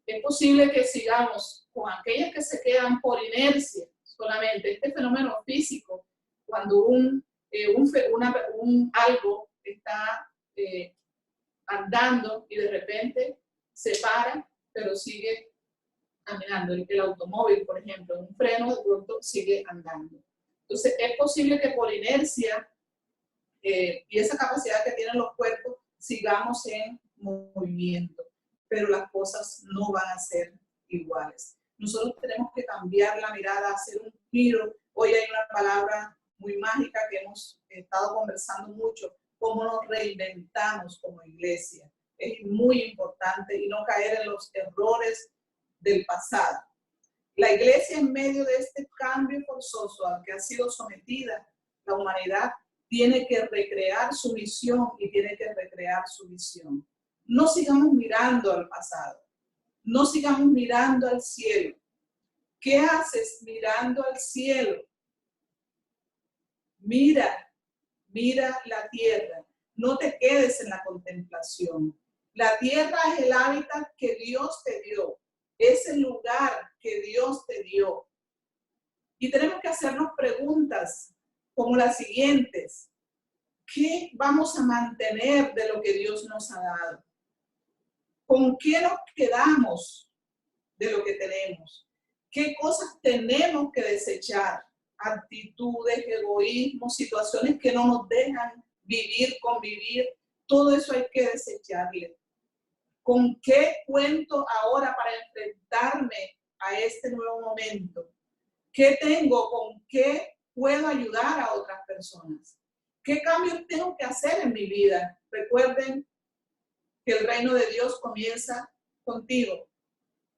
Es posible que sigamos con aquellas que se quedan por inercia solamente. Este fenómeno físico, cuando algo está andando y de repente se para, pero sigue caminando. El automóvil, por ejemplo, un freno de pronto sigue andando. Entonces, es posible que por inercia y esa capacidad que tienen los cuerpos sigamos en movimiento, pero las cosas no van a ser iguales. Nosotros tenemos que cambiar la mirada, hacer un giro. Hoy hay una palabra muy mágica que hemos estado conversando mucho, cómo nos reinventamos como iglesia. Es muy importante y no caer en los errores del pasado. La iglesia, en medio de este cambio forzoso al que ha sido sometida la humanidad, tiene que recrear su misión y tiene que recrear su visión. No sigamos mirando al pasado, no sigamos mirando al cielo. ¿Qué haces mirando al cielo? Mira la tierra, no te quedes en la contemplación. La tierra es el hábitat que Dios te dio, es el lugar que Dios te dio. Y tenemos que hacernos preguntas como las siguientes. ¿Qué vamos a mantener de lo que Dios nos ha dado? ¿Con qué nos quedamos de lo que tenemos? ¿Qué cosas tenemos que desechar? Actitudes, egoísmo, situaciones que no nos dejan vivir, convivir. Todo eso hay que desecharle. ¿Con qué cuento ahora para enfrentarme a este nuevo momento? ¿Qué tengo? ¿Con qué puedo ayudar a otras personas? ¿Qué cambios tengo que hacer en mi vida? Recuerden que el reino de Dios comienza contigo.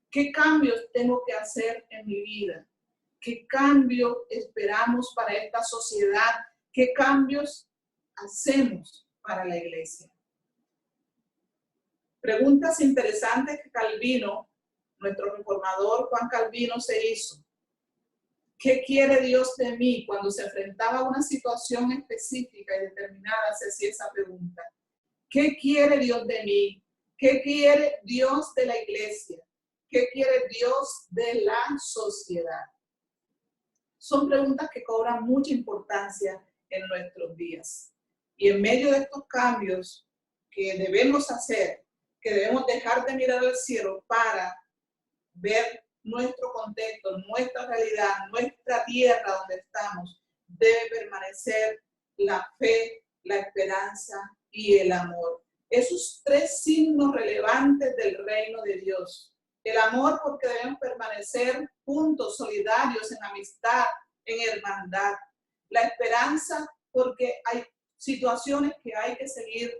¿Qué cambios tengo que hacer en mi vida? ¿Qué cambio esperamos para esta sociedad? ¿Qué cambios hacemos para la iglesia? Preguntas interesantes que Calvino, nuestro reformador Juan Calvino, se hizo. ¿Qué quiere Dios de mí? Cuando se enfrentaba a una situación específica y determinada, se hacía esa pregunta. ¿Qué quiere Dios de mí? ¿Qué quiere Dios de la iglesia? ¿Qué quiere Dios de la sociedad? Son preguntas que cobran mucha importancia en nuestros días. Y en medio de estos cambios que debemos hacer, que debemos dejar de mirar al cielo para ver nuestro contexto, nuestra realidad, nuestra tierra donde estamos, debe permanecer la fe, la esperanza y el amor. Esos tres signos relevantes del reino de Dios. El amor, porque debemos permanecer juntos, solidarios, en amistad, en hermandad. La esperanza, porque hay situaciones que hay que seguir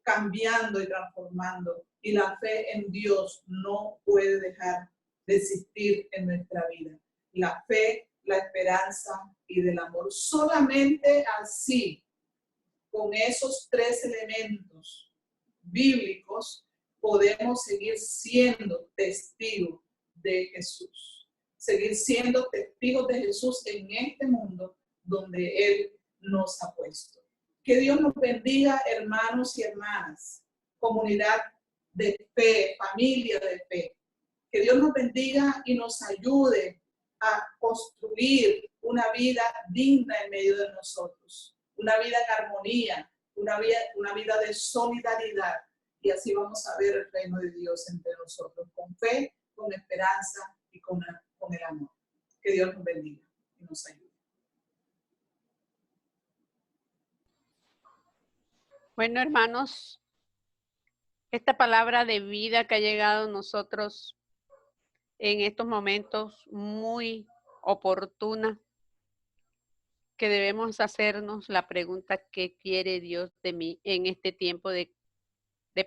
cambiando y transformando. Y la fe en Dios no puede dejar de existir en nuestra vida. La fe, la esperanza y del amor. Solamente así, con esos tres elementos bíblicos, podemos seguir siendo testigos de Jesús. Seguir siendo testigos de Jesús en este mundo donde Él nos ha puesto. Que Dios nos bendiga, hermanos y hermanas, comunidad de fe, familia de fe. Que Dios nos bendiga y nos ayude a construir una vida digna en medio de nosotros, una vida en armonía, una vida de solidaridad, y así vamos a ver el reino de Dios entre nosotros, con fe, con esperanza y con el amor. Que Dios nos bendiga y nos ayude. Bueno, hermanos, esta palabra de vida que ha llegado a nosotros en estos momentos muy oportuna, que debemos hacernos la pregunta: ¿qué quiere Dios de mí en este tiempo de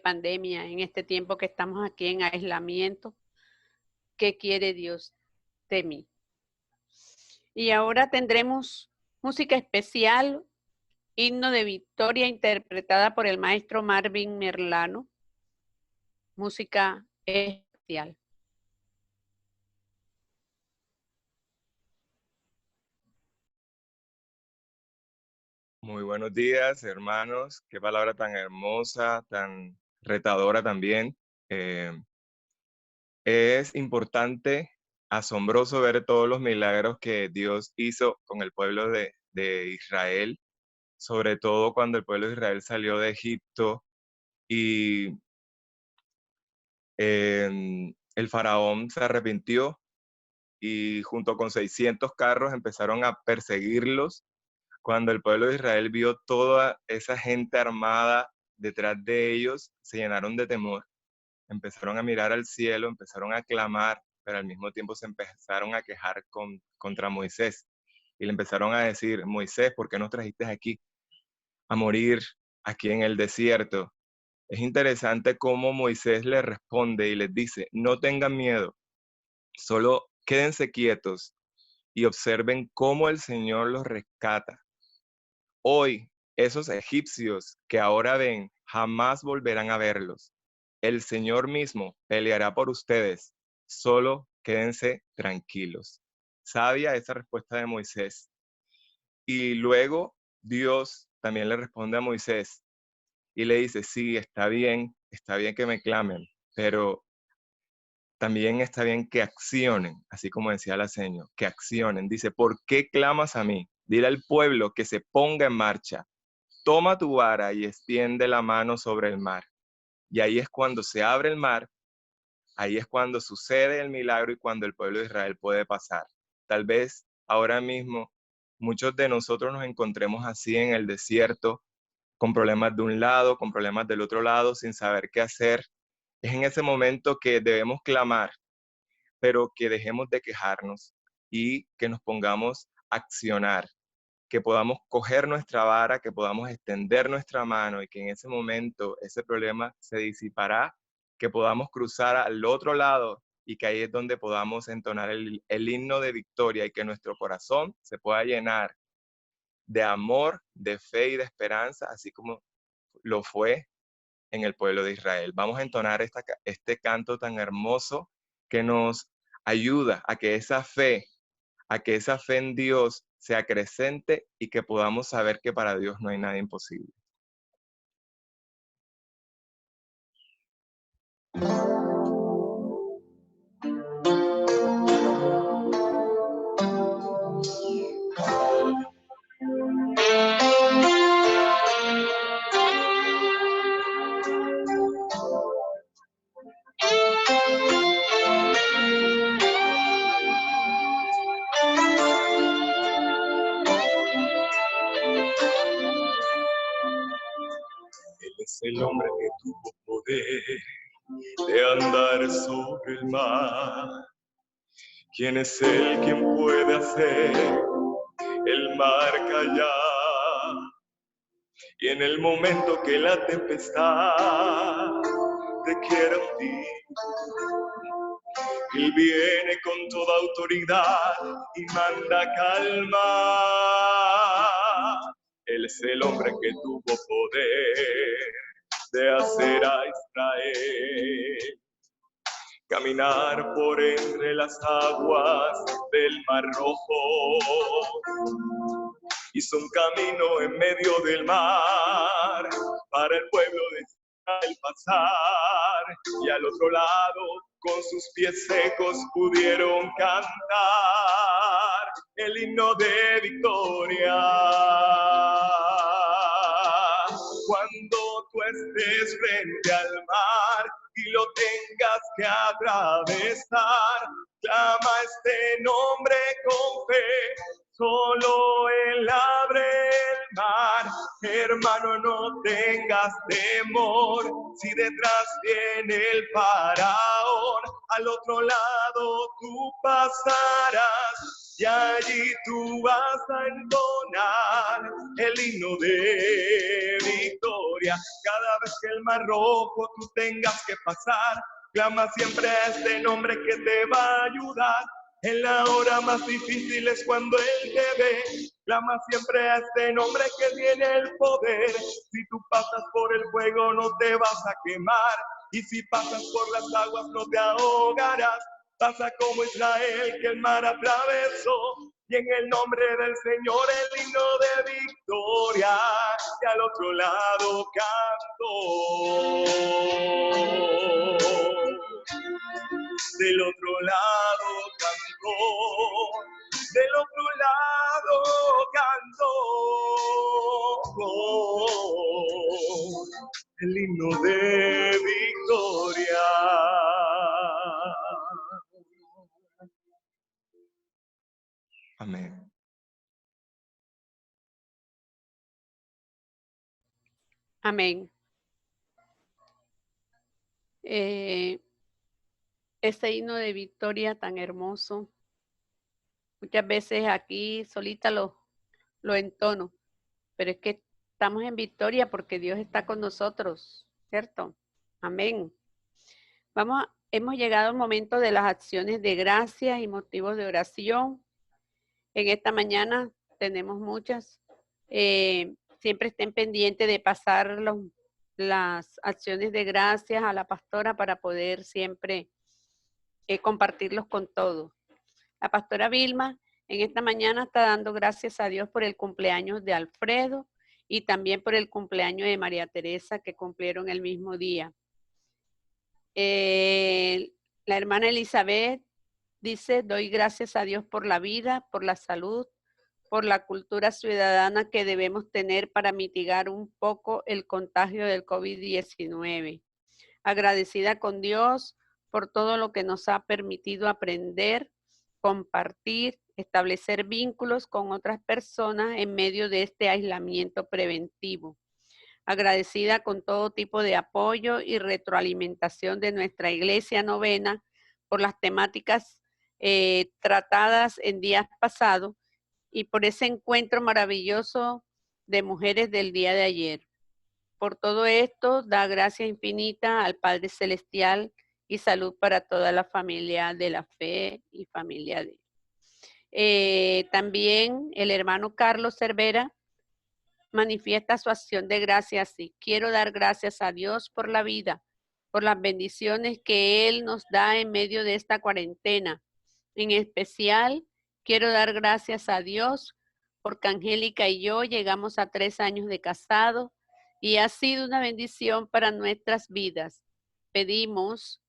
pandemia, en este tiempo que estamos aquí en aislamiento? ¿Qué quiere Dios de mí? Y ahora tendremos música especial, himno de victoria, interpretada por el maestro Marvin Merlano. Música especial. Muy buenos días, hermanos. Qué palabra tan hermosa, tan retadora también. Es importante, asombroso ver todos los milagros que Dios hizo con el pueblo de Israel, sobre todo cuando el pueblo de Israel salió de Egipto y el faraón se arrepintió y junto con 600 carros empezaron a perseguirlos. Cuando el pueblo de Israel vio toda esa gente armada detrás de ellos, se llenaron de temor, empezaron a mirar al cielo, empezaron a clamar, pero al mismo tiempo se empezaron a quejar contra Moisés. Y le empezaron a decir, Moisés, ¿por qué nos trajiste aquí a morir aquí en el desierto? Es interesante cómo Moisés les responde y les dice, no tengan miedo, solo quédense quietos y observen cómo el Señor los rescata. Hoy, esos egipcios que ahora ven, jamás volverán a verlos. El Señor mismo peleará por ustedes. Solo quédense tranquilos. Sabia esa respuesta de Moisés. Y luego Dios también le responde a Moisés y le dice, sí, está bien que me clamen, pero también está bien que accionen, así como decía la Señor, que accionen. Dice, ¿por qué clamas a mí? Dile al pueblo que se ponga en marcha. Toma tu vara y extiende la mano sobre el mar. Y ahí es cuando se abre el mar, ahí es cuando sucede el milagro y cuando el pueblo de Israel puede pasar. Tal vez ahora mismo muchos de nosotros nos encontremos así en el desierto, con problemas de un lado, con problemas del otro lado, sin saber qué hacer. Es en ese momento que debemos clamar, pero que dejemos de quejarnos y que nos pongamos a accionar, que podamos coger nuestra vara, que podamos extender nuestra mano y que en ese momento ese problema se disipará, que podamos cruzar al otro lado y que ahí es donde podamos entonar el himno de victoria y que nuestro corazón se pueda llenar de amor, de fe y de esperanza, así como lo fue en el pueblo de Israel. Vamos a entonar este canto tan hermoso que nos ayuda a que esa fe en Dios se acrecente y que podamos saber que para Dios no hay nada imposible. Él es el hombre que tuvo poder de andar sobre el mar. ¿Quién es él quien puede hacer el mar callar? Y en el momento que la tempestad te quiera hundir, Él viene con toda autoridad y manda calma. Él es el hombre que tuvo poder de hacer a Israel caminar por entre las aguas del Mar Rojo. Hizo un camino en medio del mar para el pueblo de Israel pasar, y al otro lado con sus pies secos pudieron cantar el himno de victoria. Cuando tú estés frente al mar y lo tengas que atravesar, clama este nombre con fe. Solo Él abre el mar. Hermano, no tengas temor. Si detrás viene el faraón, al otro lado tú pasarás y allí tú vas a entonar el himno de victoria. Cada vez que el Mar Rojo tú tengas que pasar, clama siempre a este nombre que te va a ayudar. En la hora más difícil es cuando Él te ve. Clama siempre a este nombre que tiene el poder. Si tú pasas por el fuego no te vas a quemar, y si pasas por las aguas no te ahogarás. Pasa como Israel que el mar atravesó, y en el nombre del Señor el himno de victoria, y al otro lado canto. Del otro lado canto, del otro lado canto, el himno de victoria. Amén. Amén. Este himno de victoria tan hermoso, muchas veces aquí solita lo entono, pero es que estamos en victoria porque Dios está con nosotros, ¿cierto? Amén. Hemos llegado al momento de las acciones de gracias y motivos de oración. En esta mañana tenemos muchas. Siempre estén pendientes de pasar las acciones de gracias a la pastora para poder siempre compartirlos con todos. La pastora Vilma en esta mañana está dando gracias a Dios por el cumpleaños de Alfredo y también por el cumpleaños de María Teresa que cumplieron el mismo día. La hermana Elizabeth dice, doy gracias a Dios por la vida, por la salud, por la cultura ciudadana que debemos tener para mitigar un poco el contagio del COVID-19. Agradecida con Dios por todo lo que nos ha permitido aprender, compartir, establecer vínculos con otras personas en medio de este aislamiento preventivo. Agradecida con todo tipo de apoyo y retroalimentación de nuestra Iglesia Novena por las temáticas tratadas en días pasados y por ese encuentro maravilloso de mujeres del día de ayer. Por todo esto, da gracias infinitas al Padre Celestial y salud para toda la familia de la fe y familia de él. También el hermano Carlos Cervera manifiesta su acción de gracias y quiero dar gracias a Dios por la vida, por las bendiciones que Él nos da en medio de esta cuarentena. En especial, quiero dar gracias a Dios porque Angélica y yo llegamos a 3 años de casado y ha sido una bendición para nuestras vidas. Pedimos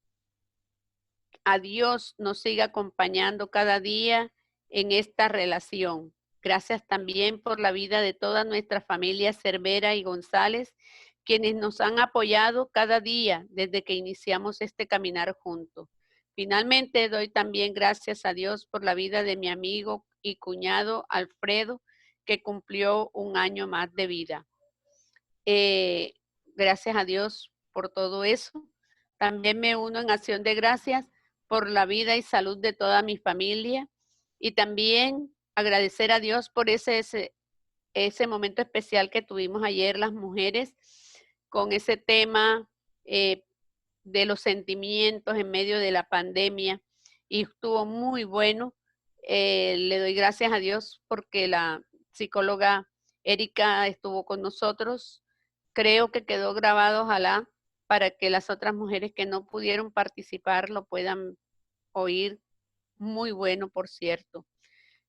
a Dios nos siga acompañando cada día en esta relación. Gracias también por la vida de toda nuestra familia Cervera y González, quienes nos han apoyado cada día desde que iniciamos este caminar juntos. Finalmente, doy también gracias a Dios por la vida de mi amigo y cuñado Alfredo, que cumplió 1 año más de vida. Gracias a Dios por todo eso. También me uno en acción de gracias por la vida y salud de toda mi familia y también agradecer a Dios por ese momento especial que tuvimos ayer las mujeres con ese tema de los sentimientos en medio de la pandemia y estuvo muy bueno. Le doy gracias a Dios porque la psicóloga Erika estuvo con nosotros. Creo que quedó grabado, ojalá, para que las otras mujeres que no pudieron participar lo puedan oír. Muy bueno, por cierto.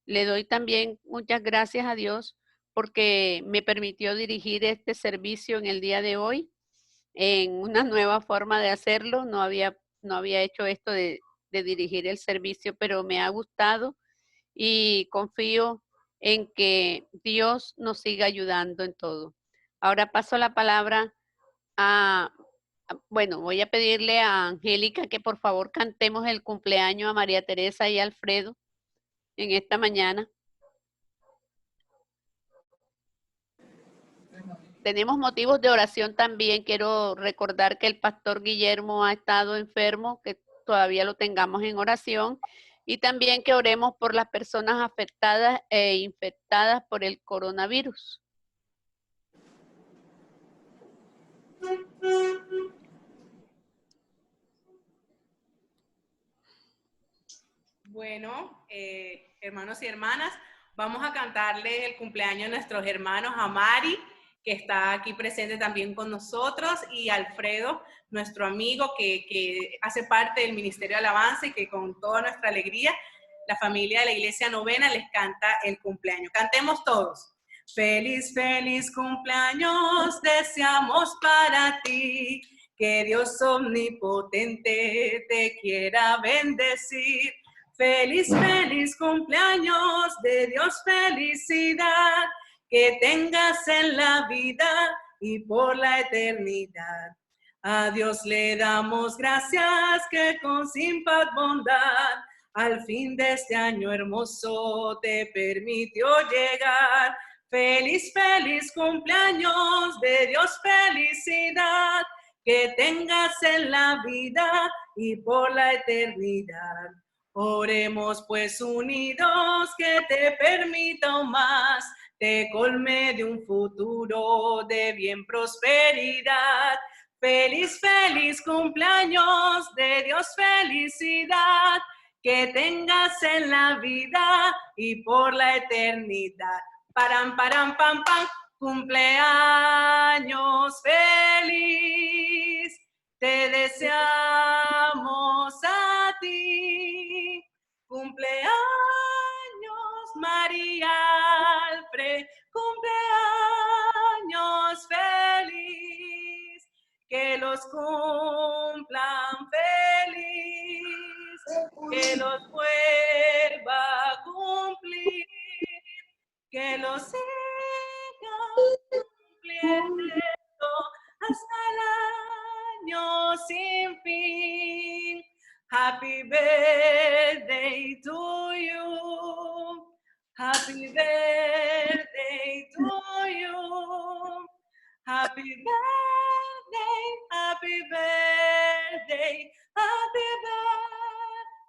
Le doy también muchas gracias a Dios porque me permitió dirigir este servicio en el día de hoy en una nueva forma de hacerlo. No había hecho esto de dirigir el servicio, pero me ha gustado y confío en que Dios nos siga ayudando en todo. Ahora paso la palabra voy a pedirle a Angélica que por favor cantemos el cumpleaños a María Teresa y Alfredo en esta mañana. Tenemos motivos de oración también. Quiero recordar que el pastor Guillermo ha estado enfermo, que todavía lo tengamos en oración. Y también que oremos por las personas afectadas e infectadas por el coronavirus. Bueno, hermanos y hermanas, vamos a cantarle el cumpleaños a nuestros hermanos, a Mari, que está aquí presente también con nosotros, y Alfredo, nuestro amigo que hace parte del Ministerio de Alabanza y que con toda nuestra alegría la familia de la Iglesia Novena les canta el cumpleaños. Cantemos todos. Feliz, feliz cumpleaños deseamos para ti. Que Dios omnipotente te quiera bendecir. Feliz, feliz cumpleaños, de Dios felicidad, que tengas en la vida y por la eternidad. A Dios le damos gracias que con sin paz bondad al fin de este año hermoso te permitió llegar. Feliz, feliz cumpleaños, de Dios felicidad, que tengas en la vida y por la eternidad. Oremos pues unidos, que te permita aún más, te colme de un futuro de bien prosperidad. Feliz, feliz cumpleaños, de Dios felicidad, que tengas en la vida y por la eternidad. Param, param, pam, pam, cumpleaños feliz, te deseamos a ti. Cumpleaños María Alfred, cumpleaños feliz, que los cumplan feliz, que los vuelva a cumplir, que los sigan cumpliendo hasta el año sin fin. Happy birthday to you. Happy birthday to you. Happy birthday, happy birthday, happy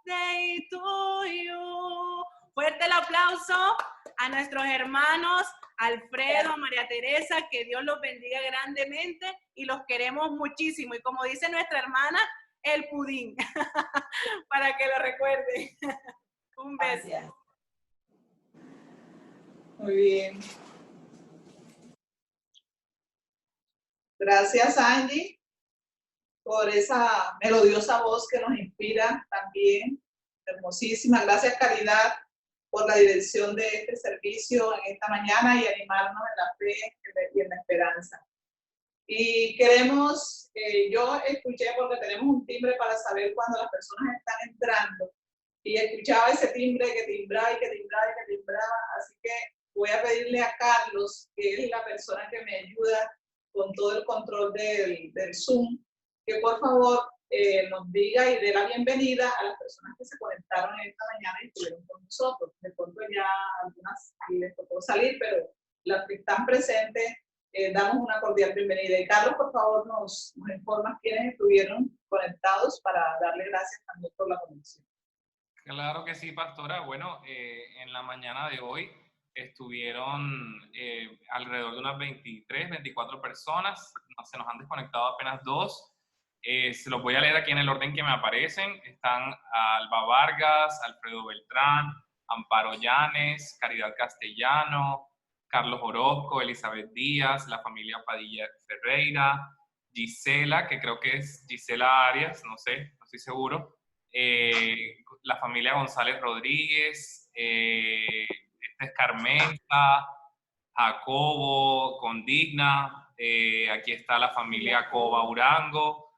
birthday to you. Fuerte el aplauso a nuestros hermanos Alfredo, María Teresa, que Dios los bendiga grandemente y los queremos muchísimo. Y como dice nuestra hermana, el pudín, para que lo recuerde. Un beso. Gracias. Muy bien. Gracias, Angie, por esa melodiosa voz que nos inspira también. Hermosísima. Gracias, Caridad, por la dirección de este servicio en esta mañana y animarnos en la fe y en la esperanza. Y queremos, yo escuché, porque tenemos un timbre para saber cuándo las personas están entrando, y escuchaba ese timbre que timbraba y que timbraba y que timbraba, así que voy a pedirle a Carlos, que es la persona que me ayuda con todo el control del Zoom, que por favor nos diga y dé la bienvenida a las personas que se conectaron esta mañana y estuvieron con nosotros. De pronto ya algunas les tocó salir, pero las que están presentes, damos una cordial bienvenida. Y Carlos, por favor, nos informas quiénes estuvieron conectados para darle gracias también por la conexión. Claro que sí, pastora. Bueno, en la mañana de hoy estuvieron alrededor de unas 23, 24 personas. Se nos han desconectado apenas 2. Se los voy a leer aquí en el orden que me aparecen. Están Alba Vargas, Alfredo Beltrán, Amparo Llanes, Caridad Castellano, Carlos Orozco, Elizabeth Díaz, la familia Padilla Ferreira, Gisela, que creo que es Gisela Arias, no sé, no estoy seguro, la familia González Rodríguez, esta es Carmenza, Jacobo, Condigna, aquí está la familia Cova Urango,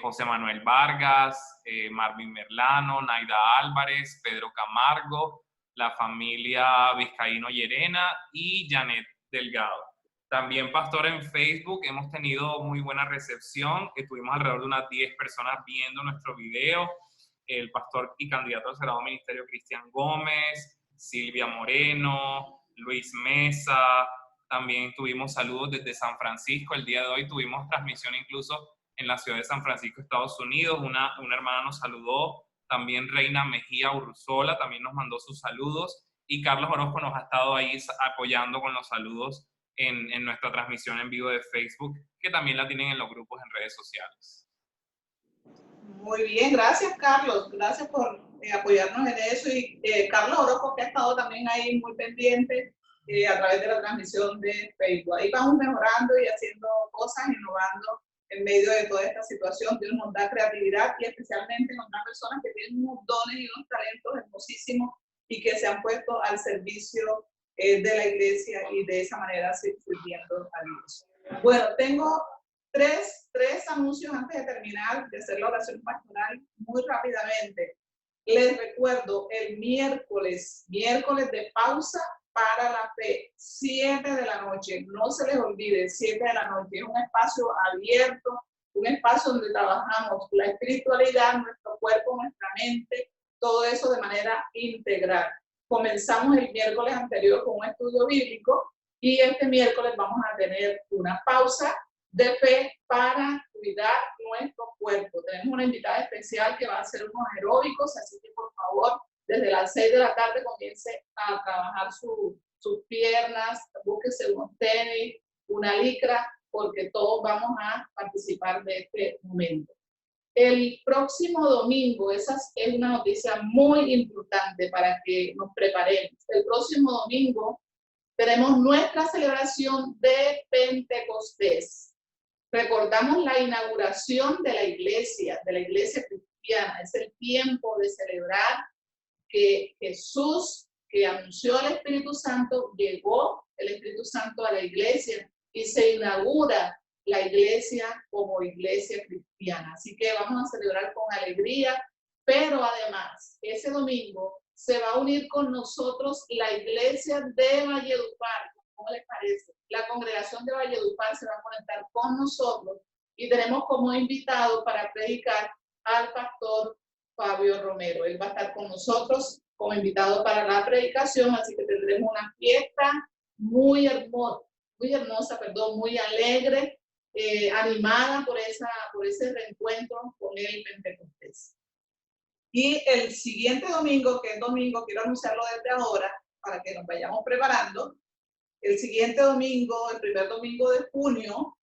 José Manuel Vargas, Marvin Merlano, Naida Álvarez, Pedro Camargo, la familia Vizcaíno Llerena y Janet Delgado. También, pastor, en Facebook hemos tenido muy buena recepción. Tuvimos alrededor de unas 10 personas viendo nuestro video. El pastor y candidato al Sagrado Ministerio Cristian Gómez, Silvia Moreno, Luis Mesa. También tuvimos saludos desde San Francisco. El día de hoy tuvimos transmisión incluso en la ciudad de San Francisco, Estados Unidos. Una hermana nos saludó. También Reina Mejía Ursola también nos mandó sus saludos. Y Carlos Orozco nos ha estado ahí apoyando con los saludos en nuestra transmisión en vivo de Facebook, que también la tienen en los grupos en redes sociales. Muy bien, gracias, Carlos. Gracias por apoyarnos en eso. Y Carlos Orozco, que ha estado también ahí muy pendiente a través de la transmisión de Facebook. Ahí vamos mejorando y haciendo cosas, innovando en medio de toda esta situación. Dios nos da creatividad y especialmente nos da personas que tienen unos dones y unos talentos hermosísimos y que se han puesto al servicio de la iglesia y de esa manera sirviendo a Dios. Bueno, tengo tres anuncios antes de terminar, de hacer la oración pastoral muy rápidamente. Les recuerdo el miércoles de pausa para la fe, 7 de la noche. No se les olvide, 7 de la noche. Es un espacio abierto, un espacio donde trabajamos la espiritualidad, nuestro cuerpo, nuestra mente, todo eso de manera integral. Comenzamos el miércoles anterior con un estudio bíblico y este miércoles vamos a tener una pausa de fe para cuidar nuestro cuerpo. Tenemos una invitada especial que va a hacer unos aeróbicos, así que por favor, desde las 6 de la tarde comience a trabajar sus piernas, búsquese unos tenis, una licra, porque todos vamos a participar de este momento. El próximo domingo, esa es una noticia muy importante para que nos preparemos. El próximo domingo tenemos nuestra celebración de Pentecostés. Recordamos la inauguración de la iglesia cristiana. Es el tiempo de celebrar que Jesús, que anunció al Espíritu Santo, llegó el Espíritu Santo a la iglesia y se inaugura la iglesia como iglesia cristiana. Así que vamos a celebrar con alegría, pero además, ese domingo se va a unir con nosotros la iglesia de Valledupar. ¿Cómo les parece? La congregación de Valledupar se va a conectar con nosotros y tenemos como invitado para predicar al pastor Fabio Romero. Él va a estar con nosotros como invitado para la predicación, así que tendremos una fiesta muy hermosa, muy alegre, animada por ese reencuentro con el Pentecostés. Y el siguiente domingo, que es domingo, quiero anunciarlo desde ahora para que nos vayamos preparando. El siguiente domingo, el primer domingo de junio,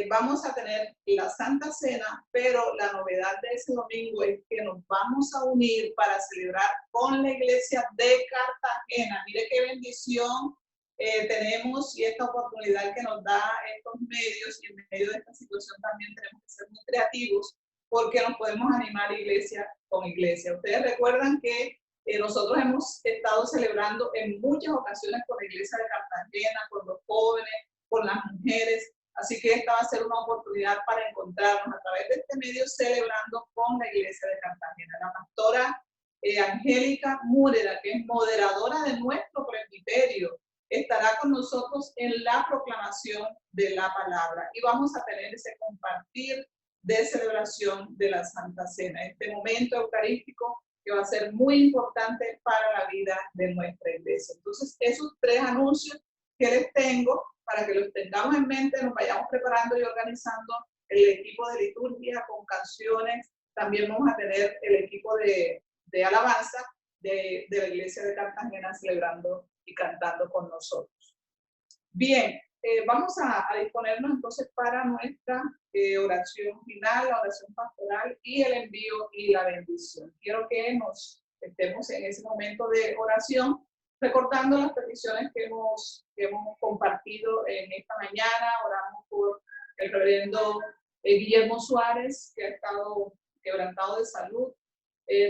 vamos a tener la Santa Cena, pero la novedad de ese domingo es que nos vamos a unir para celebrar con la iglesia de Cartagena. Mire qué bendición tenemos y esta oportunidad que nos da estos medios, y en medio de esta situación también tenemos que ser muy creativos porque nos podemos animar iglesia con iglesia. Ustedes recuerdan que nosotros hemos estado celebrando en muchas ocasiones con la iglesia de Cartagena, con los jóvenes, con las mujeres, así que esta va a ser una oportunidad para encontrarnos a través de este medio celebrando con la iglesia de Cartagena. La pastora Angélica Múreda, que es moderadora de nuestro presbiterio, estará con nosotros en la proclamación de la palabra y vamos a tener ese compartir de celebración de la Santa Cena, este momento eucarístico que va a ser muy importante para la vida de nuestra iglesia. Entonces, esos tres anuncios que les tengo, para que los tengamos en mente, nos vayamos preparando y organizando el equipo de liturgia con canciones. También vamos a tener el equipo de alabanza de la iglesia de Cartagena celebrando y cantando con nosotros. Bien, vamos a disponernos entonces para nuestra oración final, la oración pastoral y el envío y la bendición. Quiero que nos estemos en ese momento de oración, recordando las peticiones que hemos compartido en esta mañana. Oramos por el reverendo Guillermo Suárez, que ha estado quebrantado de salud.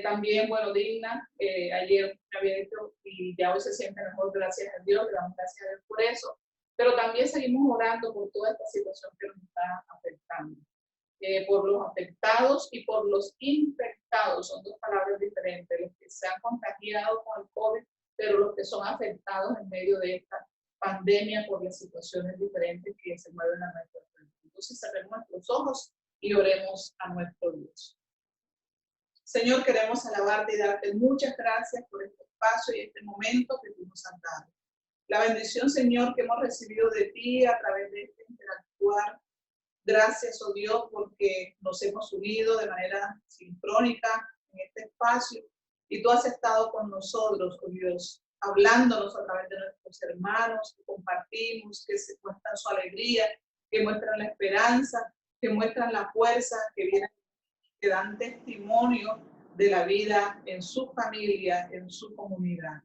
También, bueno, Digna, ayer me había dicho y ya hoy se siente mejor, gracias a Dios, le damos gracias a Dios por eso. Pero también seguimos orando por toda esta situación que nos está afectando. Por los afectados y por los infectados, son dos palabras diferentes, los que se han contagiado con el COVID, pero los que son afectados en medio de esta pandemia por las situaciones diferentes que se mueven a nuestro alrededor. Entonces cerremos nuestros ojos y oremos a nuestro Dios. Señor, queremos alabarte y darte muchas gracias por este espacio y este momento que tú nos has dado. La bendición, Señor, que hemos recibido de ti a través de este interactuar. Gracias, oh Dios, porque nos hemos unido de manera sincrónica en este espacio y tú has estado con nosotros, oh Dios, hablándonos a través de nuestros hermanos, que compartimos, que se muestran su alegría, que muestran la esperanza, que muestran la fuerza, que vienen, que dan testimonio de la vida en su familia, en su comunidad.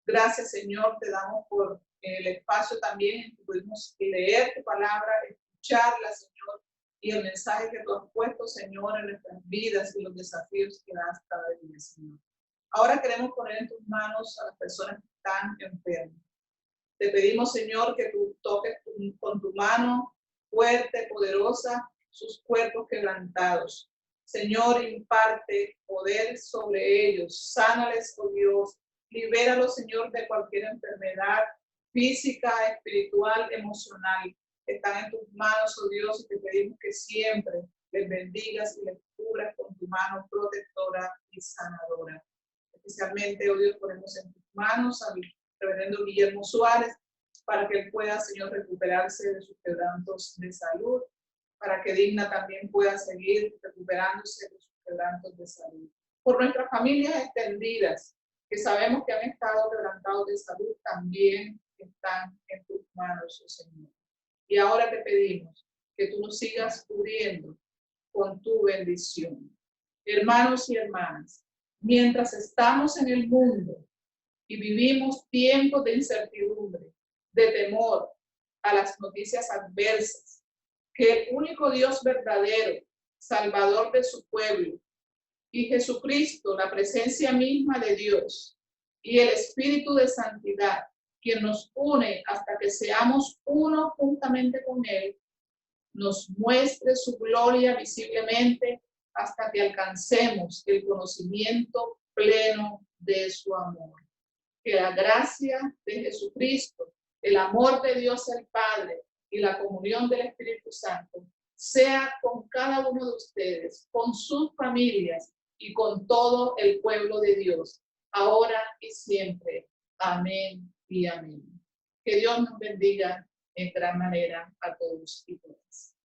Gracias, Señor, te damos por el espacio también en que pudimos leer tu palabra, escucharla, Señor, y el mensaje que tú has puesto, Señor, en nuestras vidas y los desafíos que das cada día, Señor. Ahora queremos poner en tus manos a las personas que están enfermas. Te pedimos, Señor, que tú toques con tu mano fuerte, poderosa, sus cuerpos quebrantados. Señor, imparte poder sobre ellos. Sánales, oh Dios. Libéralos, Señor, de cualquier enfermedad física, espiritual, emocional. Están en tus manos, oh Dios, y te pedimos que siempre les bendigas y les cubras con tu mano protectora y sanadora. Especialmente, oh Dios, ponemos en tus manos al reverendo Guillermo Suárez, para que él pueda, Señor, recuperarse de sus quebrantos de salud, para que Digna también pueda seguir recuperándose de sus quebrantos de salud. Por nuestras familias extendidas, que sabemos que han estado quebrantados de salud, también están en tus manos, oh Señor. Y ahora te pedimos que tú nos sigas cubriendo con tu bendición. Hermanos y hermanas, mientras estamos en el mundo y vivimos tiempos de incertidumbre, de temor a las noticias adversas, que el único Dios verdadero, Salvador de su pueblo, y Jesucristo, la presencia misma de Dios, y el Espíritu de Santidad, quien nos une hasta que seamos uno juntamente con Él, nos muestre su gloria visiblemente hasta que alcancemos el conocimiento pleno de su amor. Que la gracia de Jesucristo, el amor de Dios el Padre y la comunión del Espíritu Santo sea con cada uno de ustedes, con sus familias y con todo el pueblo de Dios, ahora y siempre. Amén y amén. Que Dios nos bendiga en gran manera a todos y todas.